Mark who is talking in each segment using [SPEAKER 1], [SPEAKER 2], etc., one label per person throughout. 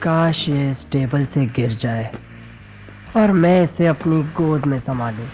[SPEAKER 1] काश ये इस टेबल से गिर जाए और मैं इसे अपनी गोद में संभालूं।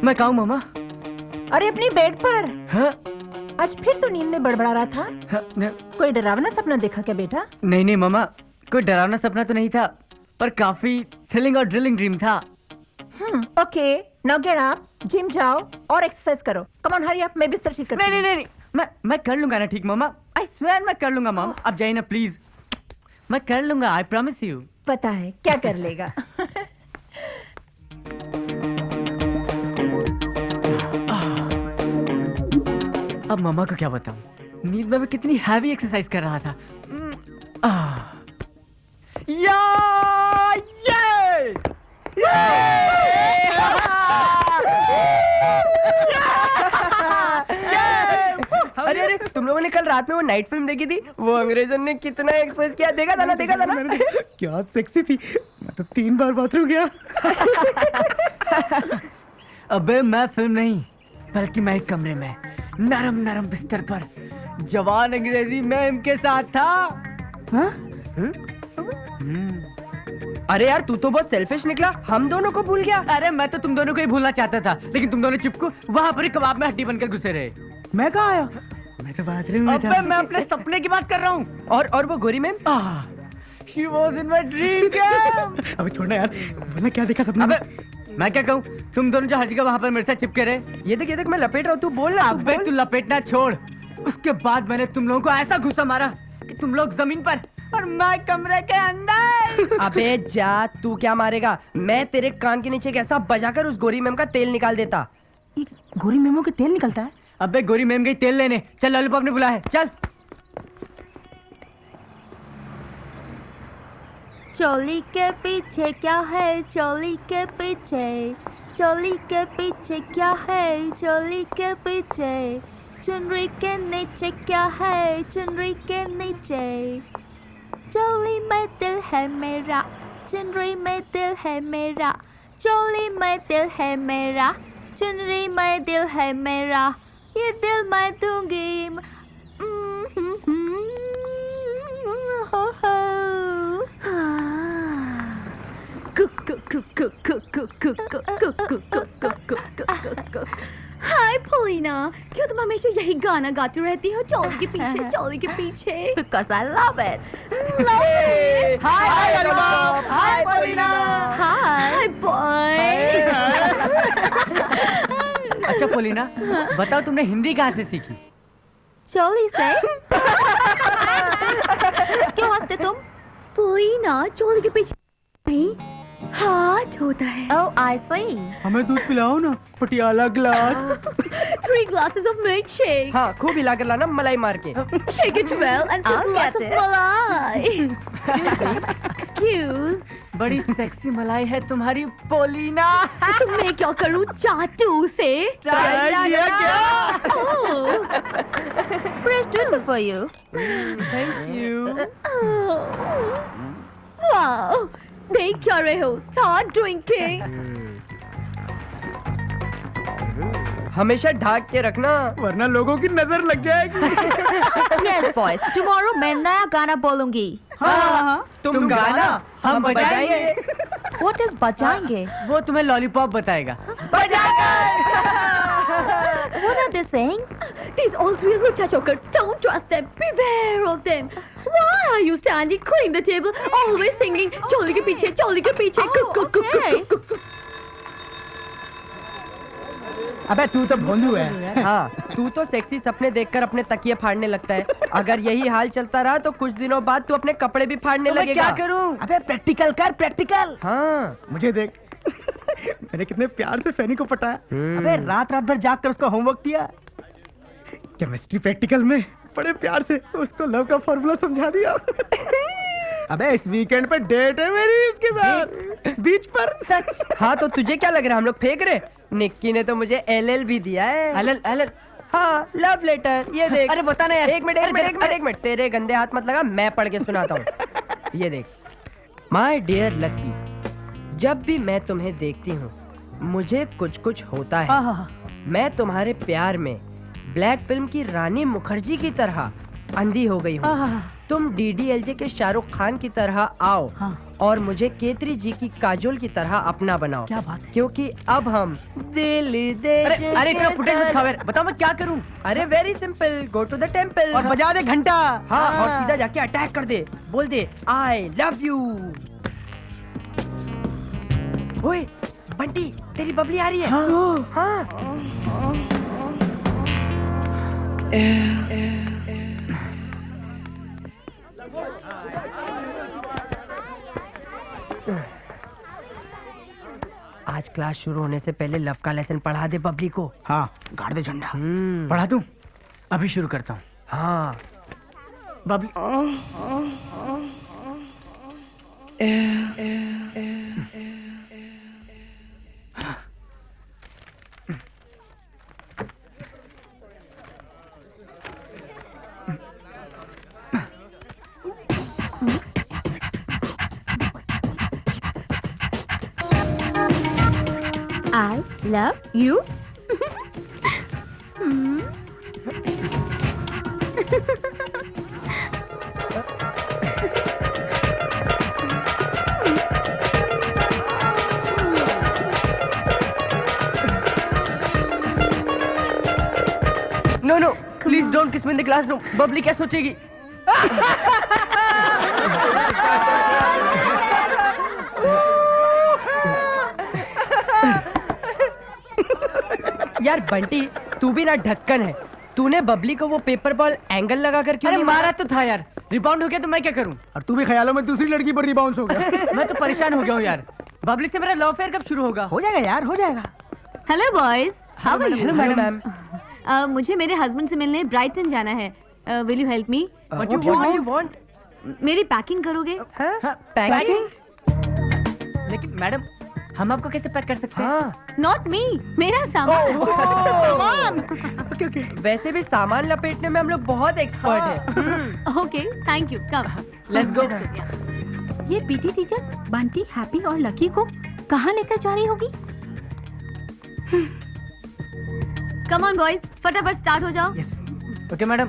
[SPEAKER 2] मैं कहूँ मामा?
[SPEAKER 3] अरे अपनी बेड पर।
[SPEAKER 2] हाँ?
[SPEAKER 3] आज फिर तो नींद में बड़बड़ा रहा था।
[SPEAKER 2] हाँ,
[SPEAKER 3] कोई डरावना सपना देखा क्या बेटा?
[SPEAKER 2] नहीं नहीं मामा, कोई डरावना सपना तो नहीं था, पर काफी थ्रिलिंग और ड्रिलिंग ड्रीम था।
[SPEAKER 3] Okay, now get up, gym जाओ और एक्सरसाइज करो। कम ऑन हरी अप, मैं बिस्तर ठीक करती हूँ।
[SPEAKER 2] नहीं, मैं कर लूंगा ना, ठीक मामा? आई स्वेयर मैं कर लूंगा माम, अब जाइए ना प्लीज। मैं कर लूंगा, आई प्रॉमिस यू।
[SPEAKER 3] पता है क्या कर लेगा।
[SPEAKER 2] अब मामा को क्या बताऊं, नींद में मैं कितनी हैवी एक्सरसाइज कर रहा था।
[SPEAKER 1] अरे अरे, तुम लोगों ने कल रात में वो नाइट फिल्म देखी थी? वो अंग्रेजन ने कितना एक्सप्रेस किया, देखा था ना?
[SPEAKER 2] क्या सेक्सी थी, मैं तो 3 बार बाथरूम गया। अबे मैं फिल्म नहीं, बल्कि मैं एक कमरे में नरम नरम बिस्तर पर जवान अंग्रेजी मैम के साथ था।
[SPEAKER 1] अरे यार, तू तो बहुत सेल्फिश निकला, हम दोनों को भूल गया।
[SPEAKER 2] अरे मैं तो तुम दोनों को ही भूलना चाहता था, लेकिन तुम दोनों चिपकू वहां पर ही कबाब में हड्डी बनकर घुसे रहे।
[SPEAKER 1] मैं कहाँ आया?
[SPEAKER 2] मैं तो बाथरूम में था। मैं अपने सपने की बात कर रहा हूँ।
[SPEAKER 1] और वो गोरी ma'am?
[SPEAKER 2] She was in my dream camp। अबे छोड़ना यार, बोला क्या देखा सपने में? अबे मैं क्या कहूँ, तुम दोनों जो हर जगह वहां पर मेरे साथ चिपके रहे।
[SPEAKER 1] ये देख मैं लपेट रहा हूँ, तू बोल ना।
[SPEAKER 2] अबे तू लपेटना छोड़, उसके बाद मैंने तुम लोगों को ऐसा घुसा मारा कि तुम लोग जमीन पर और मैं कमरे के अंदर।
[SPEAKER 1] अबे जा, तू क्या मारेगा? मैं तेरे कान के नीचे कैसा बजाकर उस गोरी मैम का तेल निकाल देता।
[SPEAKER 3] गोरी मेमो के तेल निकलता है?
[SPEAKER 2] अबे गोरी मैम गई तेल लेने, चल लॉलीपॉप ने बुलाया है, चल।
[SPEAKER 4] चोली के पीछे क्या है, चोली के पीछे, चोली के पीछे क्या है, चोली के पीछे, चुनरी के नीचे क्या है, चुनरी के नीचे, चोली में दिल है मेरा, चुनरी में दिल है मेरा, चोली में दिल है मेरा, चुनरी में दिल है मेरा, ये दिल मैं दूंगी। हो हो। हाय पोलिना, क्यों तुम हमेशा यही गाना गाती रहती हो, चोली के पीछे, चोली के पीछे? Because I love it. Love it.
[SPEAKER 1] Hi lollipop. Hi Polina.
[SPEAKER 4] Hi boys.
[SPEAKER 2] अच्छा पोलिना, बताओ तुमने हिंदी कहाँ से सीखी?
[SPEAKER 4] चोली से। क्यों हंसते तुम? पोलिना, चोली के पीछे नहीं हाथ होता है। Oh, I see.
[SPEAKER 2] हमें दूध पिलाओ ना, Patiala glass.
[SPEAKER 4] 3 glasses of milkshake.
[SPEAKER 1] हाँ, खूब हिला कर लाना मलाई मार के।
[SPEAKER 4] Shake it well and put
[SPEAKER 3] I'll
[SPEAKER 4] lots
[SPEAKER 3] get
[SPEAKER 4] of
[SPEAKER 3] it.
[SPEAKER 4] malai. Excuse.
[SPEAKER 2] बड़ी सेक्सी मलाई है तुम्हारी पोलिना।
[SPEAKER 4] तो मैं क्या करूँ चाटू से?
[SPEAKER 2] ट्राई किया क्या?
[SPEAKER 4] Oh. Fresh tooth for you.
[SPEAKER 2] Thank you.
[SPEAKER 4] Oh. Wow. देख क्या रहे हो? Start drinking.
[SPEAKER 1] हमेशा ढाक के रखना,
[SPEAKER 2] वरना लोगों की नजर लग जाएगी।
[SPEAKER 4] Yes, boys. Tomorrow मैं नया गाना बोलूंगी.
[SPEAKER 2] हाँ, तुम गाना, हम बजाएंगे।
[SPEAKER 4] What is बजाएंगे?
[SPEAKER 2] वो तुम्हें लॉलीपॉप बताएगा।
[SPEAKER 4] वो ना what they're saying? These all three are lucha chokers. Don't trust them. Beware of them. Why are you standing, cleaning the table, always singing? Choli ke piche, choli ke piche. Okay.
[SPEAKER 2] अबे तू तो भोंदू है।
[SPEAKER 1] हाँ, तू तो sexy सपने देखकर अपने तकिए फाड़ने लगता है। अगर यही हाल चलता रहा तो कुछ दिनों बाद तू अपने कपड़े भी फाड़ने लगेगा।
[SPEAKER 2] क्या करूं? अबे प्रैक्टिकल कर, प्रैक्टिकल।
[SPEAKER 1] हाँ,
[SPEAKER 2] मुझे देख। मैंने कितने प्यार से फैनी को पटाया। अबे रात रात भर जाग कर उसका होमवर्क किया। केमिस्ट्री प्रैक्टिकल में बड़े प्यार से उसको लव का फॉर्मूला समझा दिया। अबे इस वीकेंड पे डेट है मेरी उसके साथ, बीच पर।
[SPEAKER 1] सच? हाँ, तो तुझे क्या लग रहा है हम लोग फेंक रहे? निक्की ने तो मुझे LL भी दिया है।
[SPEAKER 2] LL
[SPEAKER 1] हाँ, लव लेटर। ये देख।
[SPEAKER 2] अरे बता ना यार।
[SPEAKER 1] एक मिनट तेरे गंदे हाथ मत लगा, मैं पढ़ के सुनाता हूँ। ये देख। माय डियर लकी, जब भी मैं तुम्हें देखती हूँ मुझे कुछ कुछ होता है। मैं तुम्हारे प्यार में ब्लैक फिल्म की रानी मुखर्जी की तरह अंधी हो गई हूँ। तुम DDLJ के शाहरुख खान की तरह आओ और मुझे केतरी जी की काजोल की तरह अपना बनाओ।
[SPEAKER 2] क्या बात है?
[SPEAKER 1] क्योंकि अब हम दिल दे।
[SPEAKER 2] अरे इतना फुटेज मत खाओ यार। बताओ मैं क्या करूं?
[SPEAKER 1] अरे very simple, go to the temple
[SPEAKER 2] और बजा दे घंटा।
[SPEAKER 1] हाँ, और सीधा जाके अटैक कर दे, बोल दे आई लव यू। ओए बंटी, तेरी बबली आ रही है। हाँ। आज क्लास शुरू होने से पहले लव का लेसन पढ़ा दे बबली को।
[SPEAKER 2] हाँ, गाड़ दे झंडा। पढ़ा दूं? अभी शुरू करता हूँ।
[SPEAKER 1] हाँ।
[SPEAKER 2] Babli.
[SPEAKER 4] I love you.
[SPEAKER 1] No, please don't kiss me in the classroom. Babli क्या सोचेगी? यार बंटी, तू भी ना ढक्कन है। तूने बबली को वो पेपर बॉल एंगल लगाकर क्यों नहीं
[SPEAKER 2] मारा तो था यार। रिबाउंड हो गया तो मैं क्या करूं? और तू भी ख्यालों में दूसरी लड़की पर रिबाउंड हो गया। मैं तो परेशान हो गया हूँ यार। बबली से मेरा लव अफेयर कब शुरू होगा? हो जाएगा यार, हो जाएगा।
[SPEAKER 4] Hello boys. How are you?
[SPEAKER 1] Hello ma'am.
[SPEAKER 4] मुझे मेरे हस्बैंड से मिलने ब्राइटन जाना है. Will you help me?
[SPEAKER 1] What do you want?
[SPEAKER 4] मेरी पैकिंग करोगे?
[SPEAKER 1] पैकिंग?
[SPEAKER 2] लेकिन मैडम, हम आपको कैसे पैक कर सकते हैं?
[SPEAKER 1] हाँ,
[SPEAKER 4] Not me. मेरा सामान.
[SPEAKER 2] सामान। ओके।
[SPEAKER 1] वैसे भी सामान लपेटने में हम लोग बहुत एक्सपर्ट हैं।
[SPEAKER 4] Okay, thank you. Come.
[SPEAKER 2] Let's go.
[SPEAKER 4] ये पीटी टीचर बंटी, हैप्पी और लकी को कहाँ लेकर जा रही होगी? Come on boys, फटाफट स्टार्ट हो जाओ.
[SPEAKER 2] यस। ओके मैडम,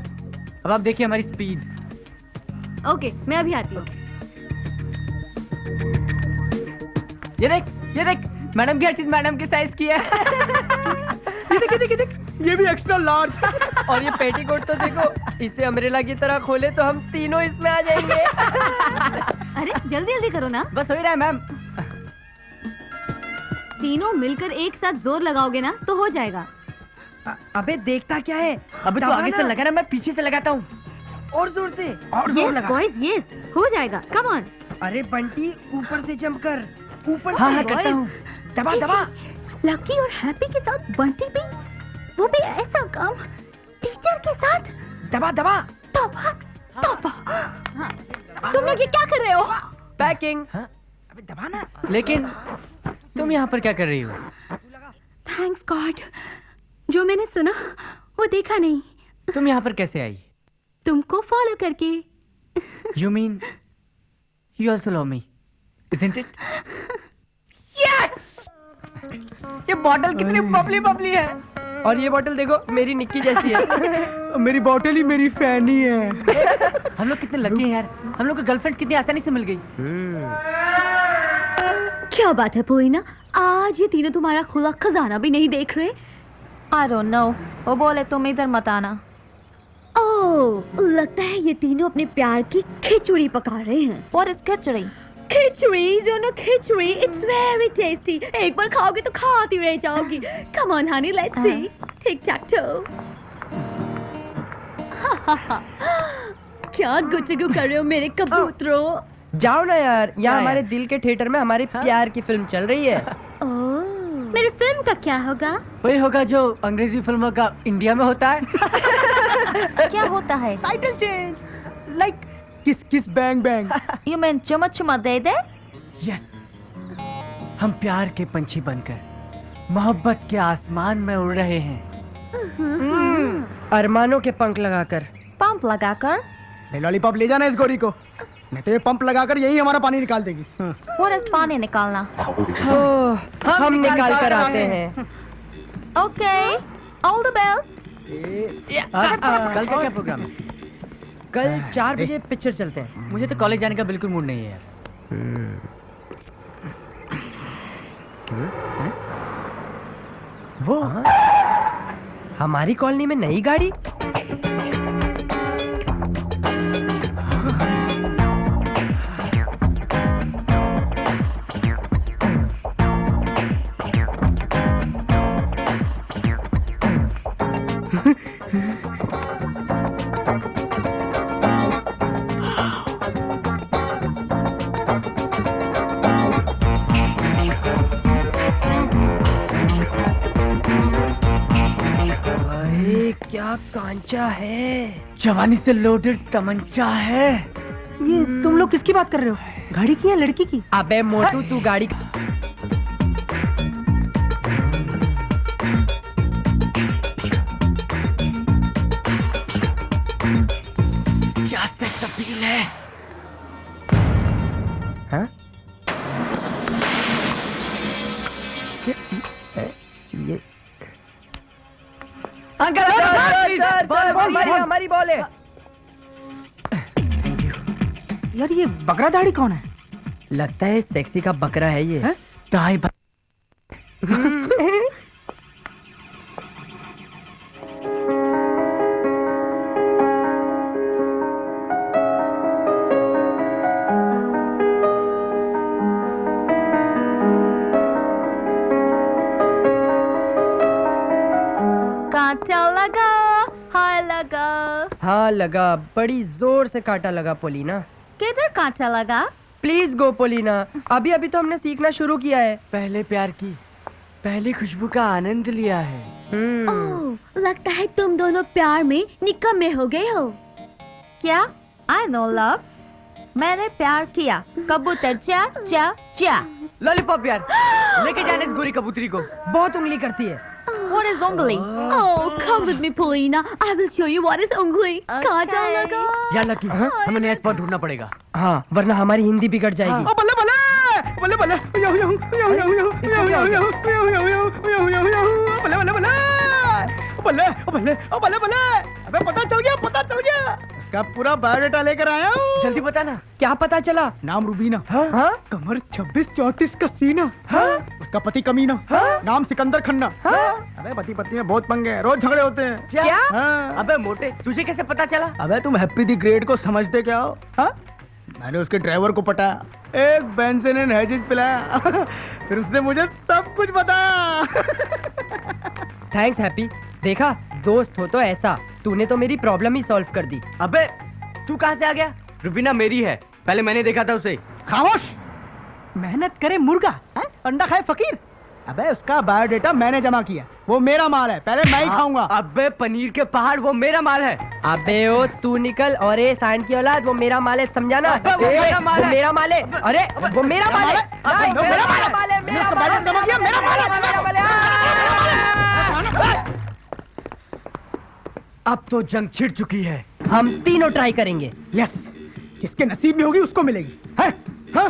[SPEAKER 2] अब आप देखिए हमारी स्पीड।
[SPEAKER 4] ओके, मैं अभी आती हूँ.
[SPEAKER 2] ये देख, मैडम की हर चीज मैडम के साइज की है। ये देख, ये भी एक्स्ट्रा लार्ज।
[SPEAKER 1] और ये पेटीकोट तो देखो, इसे अम्ब्रेला की तरह खोले तो हम तीनों इसमें आ जाएंगे।
[SPEAKER 4] अरे जल्दी जल्दी करो ना.
[SPEAKER 2] बस हो ही रहा है मैम।
[SPEAKER 4] तीनों मिलकर एक साथ जोर लगाओगे ना तो हो जाएगा.
[SPEAKER 1] अबे देखता क्या है?
[SPEAKER 2] अबे तो आगे से लगा ना, मैं पीछे से लगाता हूँ।
[SPEAKER 1] और जोर से।
[SPEAKER 2] और जोर लगा।
[SPEAKER 4] बॉयज यस, हो जाएगा. Come on.
[SPEAKER 1] अरे बंटी, ऊपर से जंप कर, ऊपर से।
[SPEAKER 2] हाँ, करता हूँ।
[SPEAKER 1] दबा।
[SPEAKER 4] लकी और हैप्पी के साथ बंटी भी, वो भी ऐसा काम टीचर के साथ.
[SPEAKER 1] दबा।
[SPEAKER 4] तोबा. तुम लोग ये क्या कर रहे हो?
[SPEAKER 1] पैकिंग।
[SPEAKER 2] अबे दबा ना। लेकिन तुम यहाँ पर क्या कर रही हो?
[SPEAKER 4] थैंक्स गॉड, जो मैंने सुना वो देखा नहीं.
[SPEAKER 2] तुम यहाँ पर कैसे आई?
[SPEAKER 4] तुमको फॉलो करके.
[SPEAKER 2] You mean you also love me, isn't it?
[SPEAKER 1] ये बॉटल कितनी बबली है। और ये बॉटल देखो, मेरी निक्की जैसी है।
[SPEAKER 2] मेरी बॉटल ही मेरी फैनी है। हम लोग कितने लकी हैं यार, हम लोग को गर्लफ्रेंड कितनी आसानी से मिल गई।
[SPEAKER 4] क्या बात है पूरी ना, आज ये तीनों तुम्हारा खुला खजाना भी नहीं देख रहे. आई डोंट नो, वो बोले तुम इधर मत आना।
[SPEAKER 5] ओह, लगता है ये तीनों अपने प्यार की खिचड़ी पका रहे हैं।
[SPEAKER 4] व्हाट इज खिचड़ी?
[SPEAKER 5] खिचड़ी, दोनों खिचड़ी, इट्स वेरी टेस्टी। एक बार खाओगे तो खाती रह जाओगी। Come on Honey, let's see. Tick tech to. क्या गुटगु कर रहे हो मेरे कबूतरों?
[SPEAKER 1] जाओ ना यार, यहाँ
[SPEAKER 2] क्या
[SPEAKER 1] हमारे
[SPEAKER 2] यार?
[SPEAKER 1] दिल के थिएटर में हमारे प्यार की फिल्म चल रही है।
[SPEAKER 5] मेरी फिल्म का क्या होगा?
[SPEAKER 2] वही होगा जो अंग्रेजी फिल्मों का इंडिया में होता है।
[SPEAKER 4] क्या होता है?
[SPEAKER 2] टाइटल चेंज, लाइक किस किस बैंग बैंग।
[SPEAKER 4] यू मीन चुमा चुमा दे दे?
[SPEAKER 2] यस, हम प्यार के पंछी बनकर मोहब्बत के आसमान में उड़ रहे हैं।
[SPEAKER 1] अरमानों के पंख लगाकर।
[SPEAKER 4] पंप लगाकर?
[SPEAKER 2] लॉलीपॉप ले जाना इस गोरी को, नहीं तो ये पंप लगाकर यही हमारा पानी निकाल देगी।
[SPEAKER 4] व्हाट इज पानी निकालना?
[SPEAKER 1] हम निकाल कर आते हैं।
[SPEAKER 4] Okay, all the best.
[SPEAKER 2] कल का क्या प्रोग्राम है?
[SPEAKER 1] कल 4 बजे पिक्चर चलते हैं।
[SPEAKER 2] मुझे तो कॉलेज जाने का बिल्कुल मूड नहीं है यार। वो
[SPEAKER 1] हमारी कॉलोनी में नई गाड़ी। अरे क्या कांचा है।
[SPEAKER 2] जवानी से लोडेड तमंचा है।
[SPEAKER 6] ये तुम लोग किसकी बात कर रहे हो? गाड़ी की या लड़की की?
[SPEAKER 1] अबे मोटू, तू गाड़ी।
[SPEAKER 2] क्या सेक्स अपील है?
[SPEAKER 1] हाँ? ये
[SPEAKER 2] अंकल
[SPEAKER 1] सर, हमारी बॉल है।
[SPEAKER 6] यार ये बकरा दाढ़ी कौन है?
[SPEAKER 1] लगता है सेक्सी का बकरा है ये।
[SPEAKER 6] हैं?
[SPEAKER 2] दाई
[SPEAKER 4] कांटा लगा, हाय लगा।
[SPEAKER 1] हाँ लगा, बड़ी जोर से कांटा लगा पोलीना।
[SPEAKER 4] किधर कांटा लगा?
[SPEAKER 1] प्लीज गो पोलीना, अभी अभी तो हमने सीखना शुरू किया है।
[SPEAKER 2] पहले प्यार की पहली खुशबू का आनंद लिया है।
[SPEAKER 5] ओह, लगता है तुम दोनों प्यार में निकम्मे हो गए हो।
[SPEAKER 4] क्या? आई नो लव, मैंने प्यार किया। कबूतर चा चा चा।
[SPEAKER 2] लॉलीपॉप यार, लेके जाने इस गोरी कबूतरी को।
[SPEAKER 1] बहुत उंगली करती है।
[SPEAKER 4] What is ungly?
[SPEAKER 5] Oh, come with me, Polina. I will show you what is ungly. कांटा
[SPEAKER 4] Okay.
[SPEAKER 5] लगा।
[SPEAKER 2] यार लकी, हमें नया स्पॉट ढूंढना पड़ेगा।
[SPEAKER 1] हाँ, वरना हमारी हिंदी बिगड़ जाएगी।
[SPEAKER 2] ओ बल्ले बल्ले बल्ले बल्ले यो यो यो यो यो यो यो यो यो यो यो यो यो बल्ले बल्ले बल्ले बल्ले बल्ले ओ बल्ले बल्ले। अबे पता चल गया उसका पूरा बायोडाटा लेकर आया हूँ। जल्दी बता ना।
[SPEAKER 1] क्या पता चला?
[SPEAKER 2] नाम रूबीना,
[SPEAKER 1] हाँ?
[SPEAKER 2] कमर 26-34 का सीना,
[SPEAKER 1] हाँ?
[SPEAKER 2] उसका पति कमीना,
[SPEAKER 1] हाँ?
[SPEAKER 2] नाम सिकंदर खन्ना।
[SPEAKER 1] हाँ?
[SPEAKER 2] अबे पति पत्नी में बहुत पंगे हैं, रोज झगड़े होते हैं।
[SPEAKER 1] क्या?
[SPEAKER 2] हाँ।
[SPEAKER 6] अबे मोटे, तुझे कैसे पता चला?
[SPEAKER 2] अबे तुम हैप्पी द ग्रेट को समझते क्या हो? हाँ? मैंने उसके ड्राइवर को पटाया, एक बेंसन एंड हेजिस पिलाया, फिर उसने मुझे सब कुछ बताया।
[SPEAKER 1] Thanks happy. देखा, दोस्त हो तो ऐसा। तूने तो मेरी प्रॉब्लम ही सॉल्व कर दी।
[SPEAKER 6] अबे तू कहाँ से आ गया? रुबीना मेरी है, पहले मैंने देखा था उसे।
[SPEAKER 2] खामोश!
[SPEAKER 6] मेहनत करे मुर्गा, हैं? अंडा खाए फकीर।
[SPEAKER 2] अबे उसका बायोडाटा मैंने जमा किया, वो मेरा माल है, पहले मैं ही खाऊंगा।
[SPEAKER 6] अबे पनीर के पहाड़ वो मेरा माल है।
[SPEAKER 1] अबे ओ तू निकल, और ये सांड की औलाद, वो मेरा माल है, समझा ना?
[SPEAKER 6] अबे वो मेरा माल
[SPEAKER 1] वो
[SPEAKER 6] है।
[SPEAKER 1] मेरा माल है। अरे वो मेरा माल है।
[SPEAKER 2] अबे
[SPEAKER 1] नहीं,
[SPEAKER 2] वो मेरा माल है।
[SPEAKER 1] माल है,
[SPEAKER 2] मैंने उसका बायोडाटा जमा किया, मेरा माल है,
[SPEAKER 1] मेरा माल है।
[SPEAKER 2] अब तो जंग छिड़ चुकी है।
[SPEAKER 1] हम तीनों ट्राई करेंगे।
[SPEAKER 2] यस, जिसके नसीब में होगी उसको मिलेगी। है? हाँ?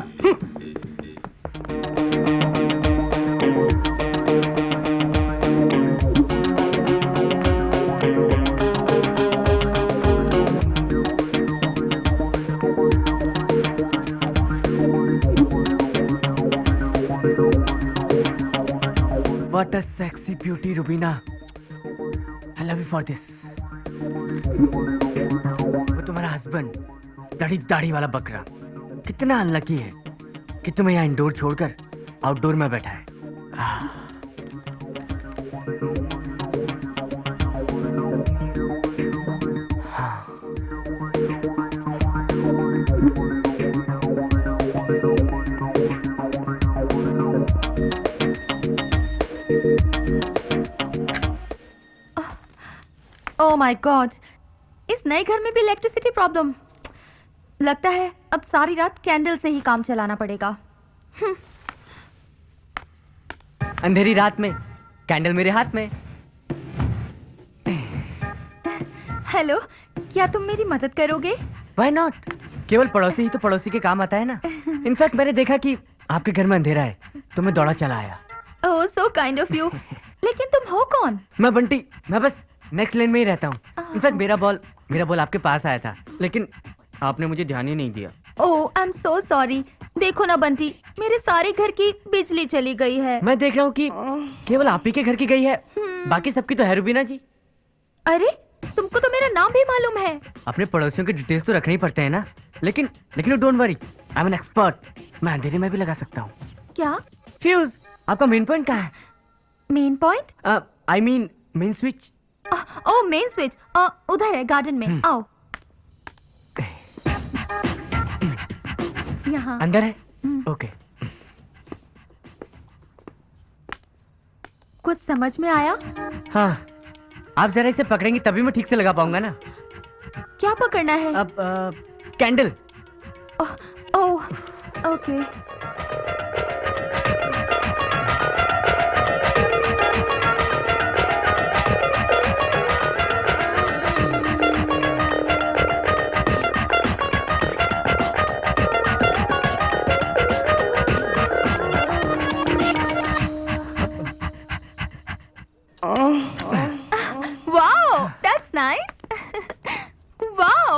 [SPEAKER 6] What a sexy beauty, Rubina. Love you for this. वो तुम्हारा हस्बैंड, दाढ़ी दाढ़ी वाला बकरा, कितना अनलकी है कि तुम्हें यहाँ इंडोर छोड़कर आउटडोर में बैठा है।
[SPEAKER 4] ओह माय गॉड, इस नए घर में भी इलेक्ट्रिसिटी प्रॉब्लम। लगता है अब सारी रात कैंडल से ही काम चलाना पड़ेगा।
[SPEAKER 6] अंधेरी रात में कैंडल मेरे हाथ में।
[SPEAKER 4] हेलो, क्या तुम मेरी मदद करोगे?
[SPEAKER 6] Why not? केवल पड़ोसी ही तो पड़ोसी के काम आता है ना। इनफैक्ट मैंने देखा कि आपके घर में अंधेरा है तो मैं दौड़ा चला आया।
[SPEAKER 4] ओह सो काइंड ऑफ यू। लेकिन तुम हो कौन?
[SPEAKER 6] मैं बंटी, मैं बस नेक्स्ट लेन में ही रहता हूँ। इनफैक्ट मेरा बॉल आपके पास आया था लेकिन आपने मुझे ध्यान ही नहीं दिया।
[SPEAKER 4] ओह आई एम सो सॉरी। देखो ना बंटी, मेरे सारे घर की बिजली चली गई है।
[SPEAKER 6] मैं देख रहा हूँ कि केवल आप ही के घर की गई है, बाकी सबकी तो है रुबीना जी।
[SPEAKER 4] अरे तुमको तो मेरा नाम भी मालूम है।
[SPEAKER 6] अपने पड़ोसियों के डिटेल्स तो रखने ही पड़ते हैं ना। लेकिन don't worry, I am an expert. मैं अंधेरे में भी लगा सकता हूँ।
[SPEAKER 4] क्या?
[SPEAKER 6] फ्यूज। आपका मेन पॉइंट कहाँ है?
[SPEAKER 4] Main point?
[SPEAKER 6] I mean main switch.
[SPEAKER 4] Oh main switch उधर है गार्डन में। आओ। यहाँ
[SPEAKER 6] अंदर है? ओके।
[SPEAKER 4] कुछ समझ में आया?
[SPEAKER 6] हाँ, आप जरा इसे पकड़ेंगी तभी मैं ठीक से लगा पाऊंगा ना।
[SPEAKER 4] क्या पकड़ना है?
[SPEAKER 6] अब candle.
[SPEAKER 4] Oh okay. Wow, that's nice. Wow.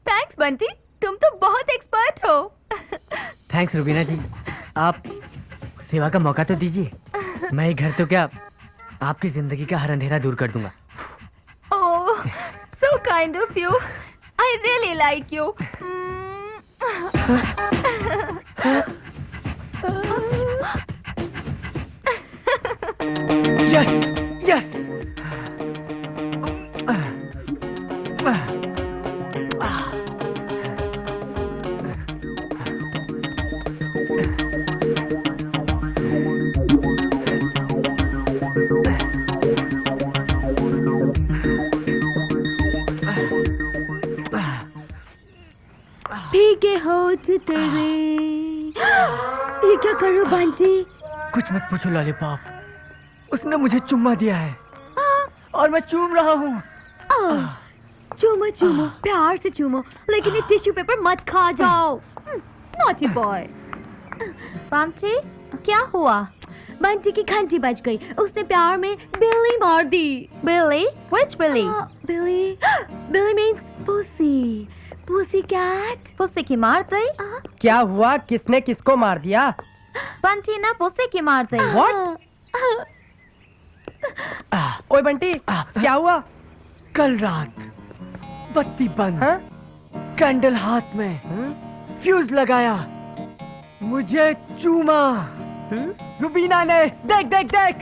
[SPEAKER 4] Thanks Bunty, तुम तो बहुत एक्सपर्ट हो।
[SPEAKER 6] थैंक्स रुबीना जी। आप सेवा का मौका तो दीजिए। मैं ये घर तो क्या आपकी जिंदगी का हर अंधेरा दूर कर दूंगा।
[SPEAKER 4] Oh, so kind of you. I really like you.
[SPEAKER 6] Yes yes.
[SPEAKER 5] भीगे होठ तेरे। ये क्या कर रहे हो बंटी?
[SPEAKER 6] कुछ मत पूछो लॉलीपॉप। उसने मुझे चुम्मा दिया है और मैं चूम रहा हूँ।
[SPEAKER 5] चूमो चूमो, प्यार से चूमो, लेकिन ये टिश्यू पेपर मत खा जाओ। Naughty boy.
[SPEAKER 4] बंटी, क्या हुआ?
[SPEAKER 5] बंटी की घंटी बज गई। उसने प्यार में बिल्ली मार दी।
[SPEAKER 4] बिल्ली? Which बिल्ली?
[SPEAKER 5] बिल्ली बिल्ली means pussy. Pussy cat.
[SPEAKER 4] Pussy की मार दी?
[SPEAKER 1] क्या हुआ? किसने किसको मार दिया?
[SPEAKER 4] बंटी ना पुसी की मार दी।
[SPEAKER 1] What? ओए बंटी, क्या हुआ?
[SPEAKER 6] कल रात बत्ती बंद,
[SPEAKER 1] हाँ?
[SPEAKER 6] कैंडल हाथ में, फ्यूज लगाया, मुझे चूमा रुबीना ने। देख देख देख।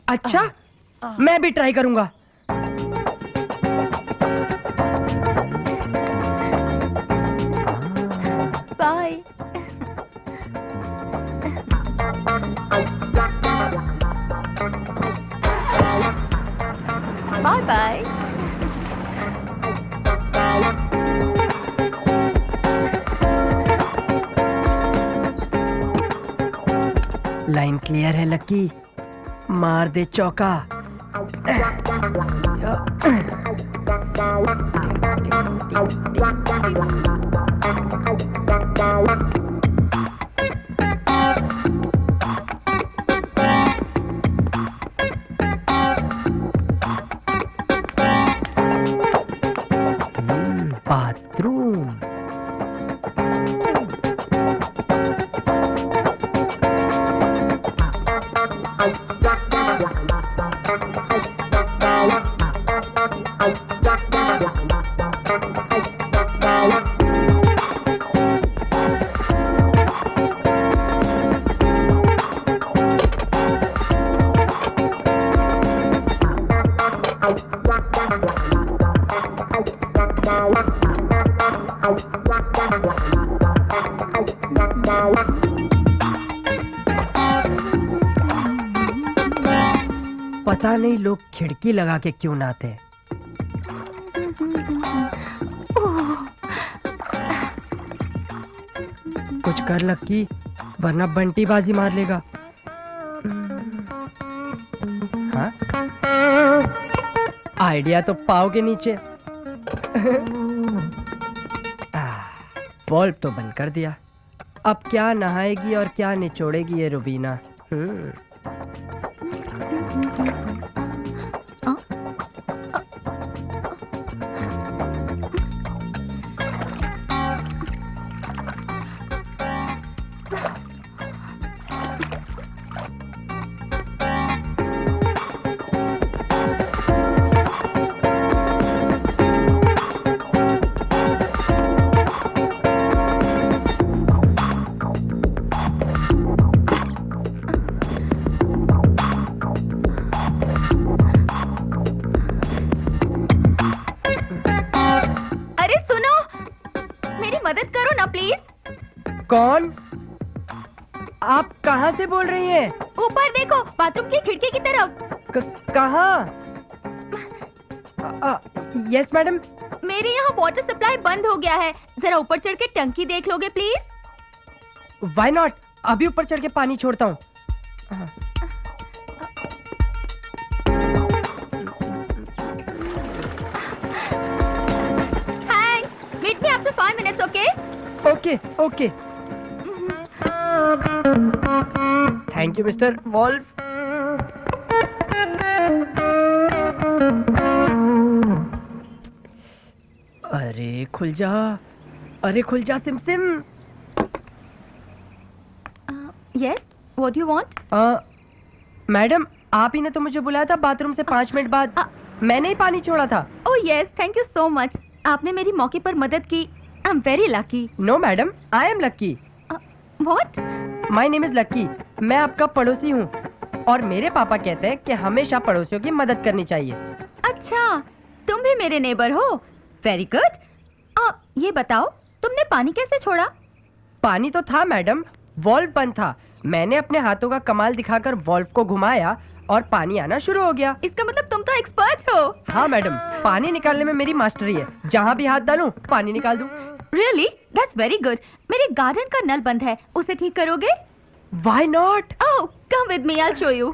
[SPEAKER 1] अच्छा, मैं भी ट्राई करूंगा।
[SPEAKER 4] Bye. Bye bye.
[SPEAKER 1] Line clear है लक्की, मार दे चौका। बाथरूम। पता नहीं लोग खिड़की लगा के क्यों नहाते हैं। कुछ कर लक्की, वरना बंटी बाजी मार लेगा। हाँ? आइडिया तो पाव के नीचे। बल्ब तो बंद कर दिया। अब क्या नहाएगी और क्या निचोड़ेगी ये रुबीना। कौन? आप कहाँ से बोल रही हैं?
[SPEAKER 5] ऊपर देखो, बाथरूम की खिड़की की तरफ।
[SPEAKER 1] कहाँ? Yes madam.
[SPEAKER 5] मेरे यहाँ वाटर सप्लाई बंद हो गया है, जरा ऊपर चढ़ के टंकी देख लोगे प्लीज?
[SPEAKER 1] व्हाई नॉट, अभी ऊपर चढ़ के पानी छोड़ता हूँ।
[SPEAKER 5] Hi, meet me after 5 minutes, okay?
[SPEAKER 1] Okay okay. Thank you mister Wolf. अरे खुल जा, अरे खुल जा सिमसिम।
[SPEAKER 5] Yes, what you want?
[SPEAKER 1] Madam, आप ही ने तो मुझे बुलाया था बाथरूम से 5 मिनट बाद। मैंने ही पानी छोड़ा था।
[SPEAKER 5] Oh yes, thank you so much. आपने मेरी मौके पर मदद की। I am very lucky.
[SPEAKER 1] No madam, I am Lucky.
[SPEAKER 5] What?
[SPEAKER 1] My name is Lucky. मैं आपका पड़ोसी हूँ और मेरे पापा कहते हैं कि हमेशा पड़ोसियों की मदद करनी चाहिए।
[SPEAKER 5] अच्छा, तुम भी मेरे नेबर हो। Very good. ये बताओ, तुमने पानी कैसे छोड़ा?
[SPEAKER 1] पानी तो था मैडम, वॉल्व बंद था। मैंने अपने हाथों का कमाल दिखाकर वॉल्व को घुमाया और पानी आना शुरू हो गया।
[SPEAKER 5] इसका मतलब तुम तो एक्सपर्ट हो।
[SPEAKER 1] हाँ मैडम, पानी निकालने में मेरी मास्टरी है। जहाँ भी हाथ डालूं पानी निकाल दूं।
[SPEAKER 5] Really? That's very good. मेरे गार्डन का नल बंद है, उसे ठीक करोगे?
[SPEAKER 1] Why not?
[SPEAKER 5] Oh, come with me, I'll show you.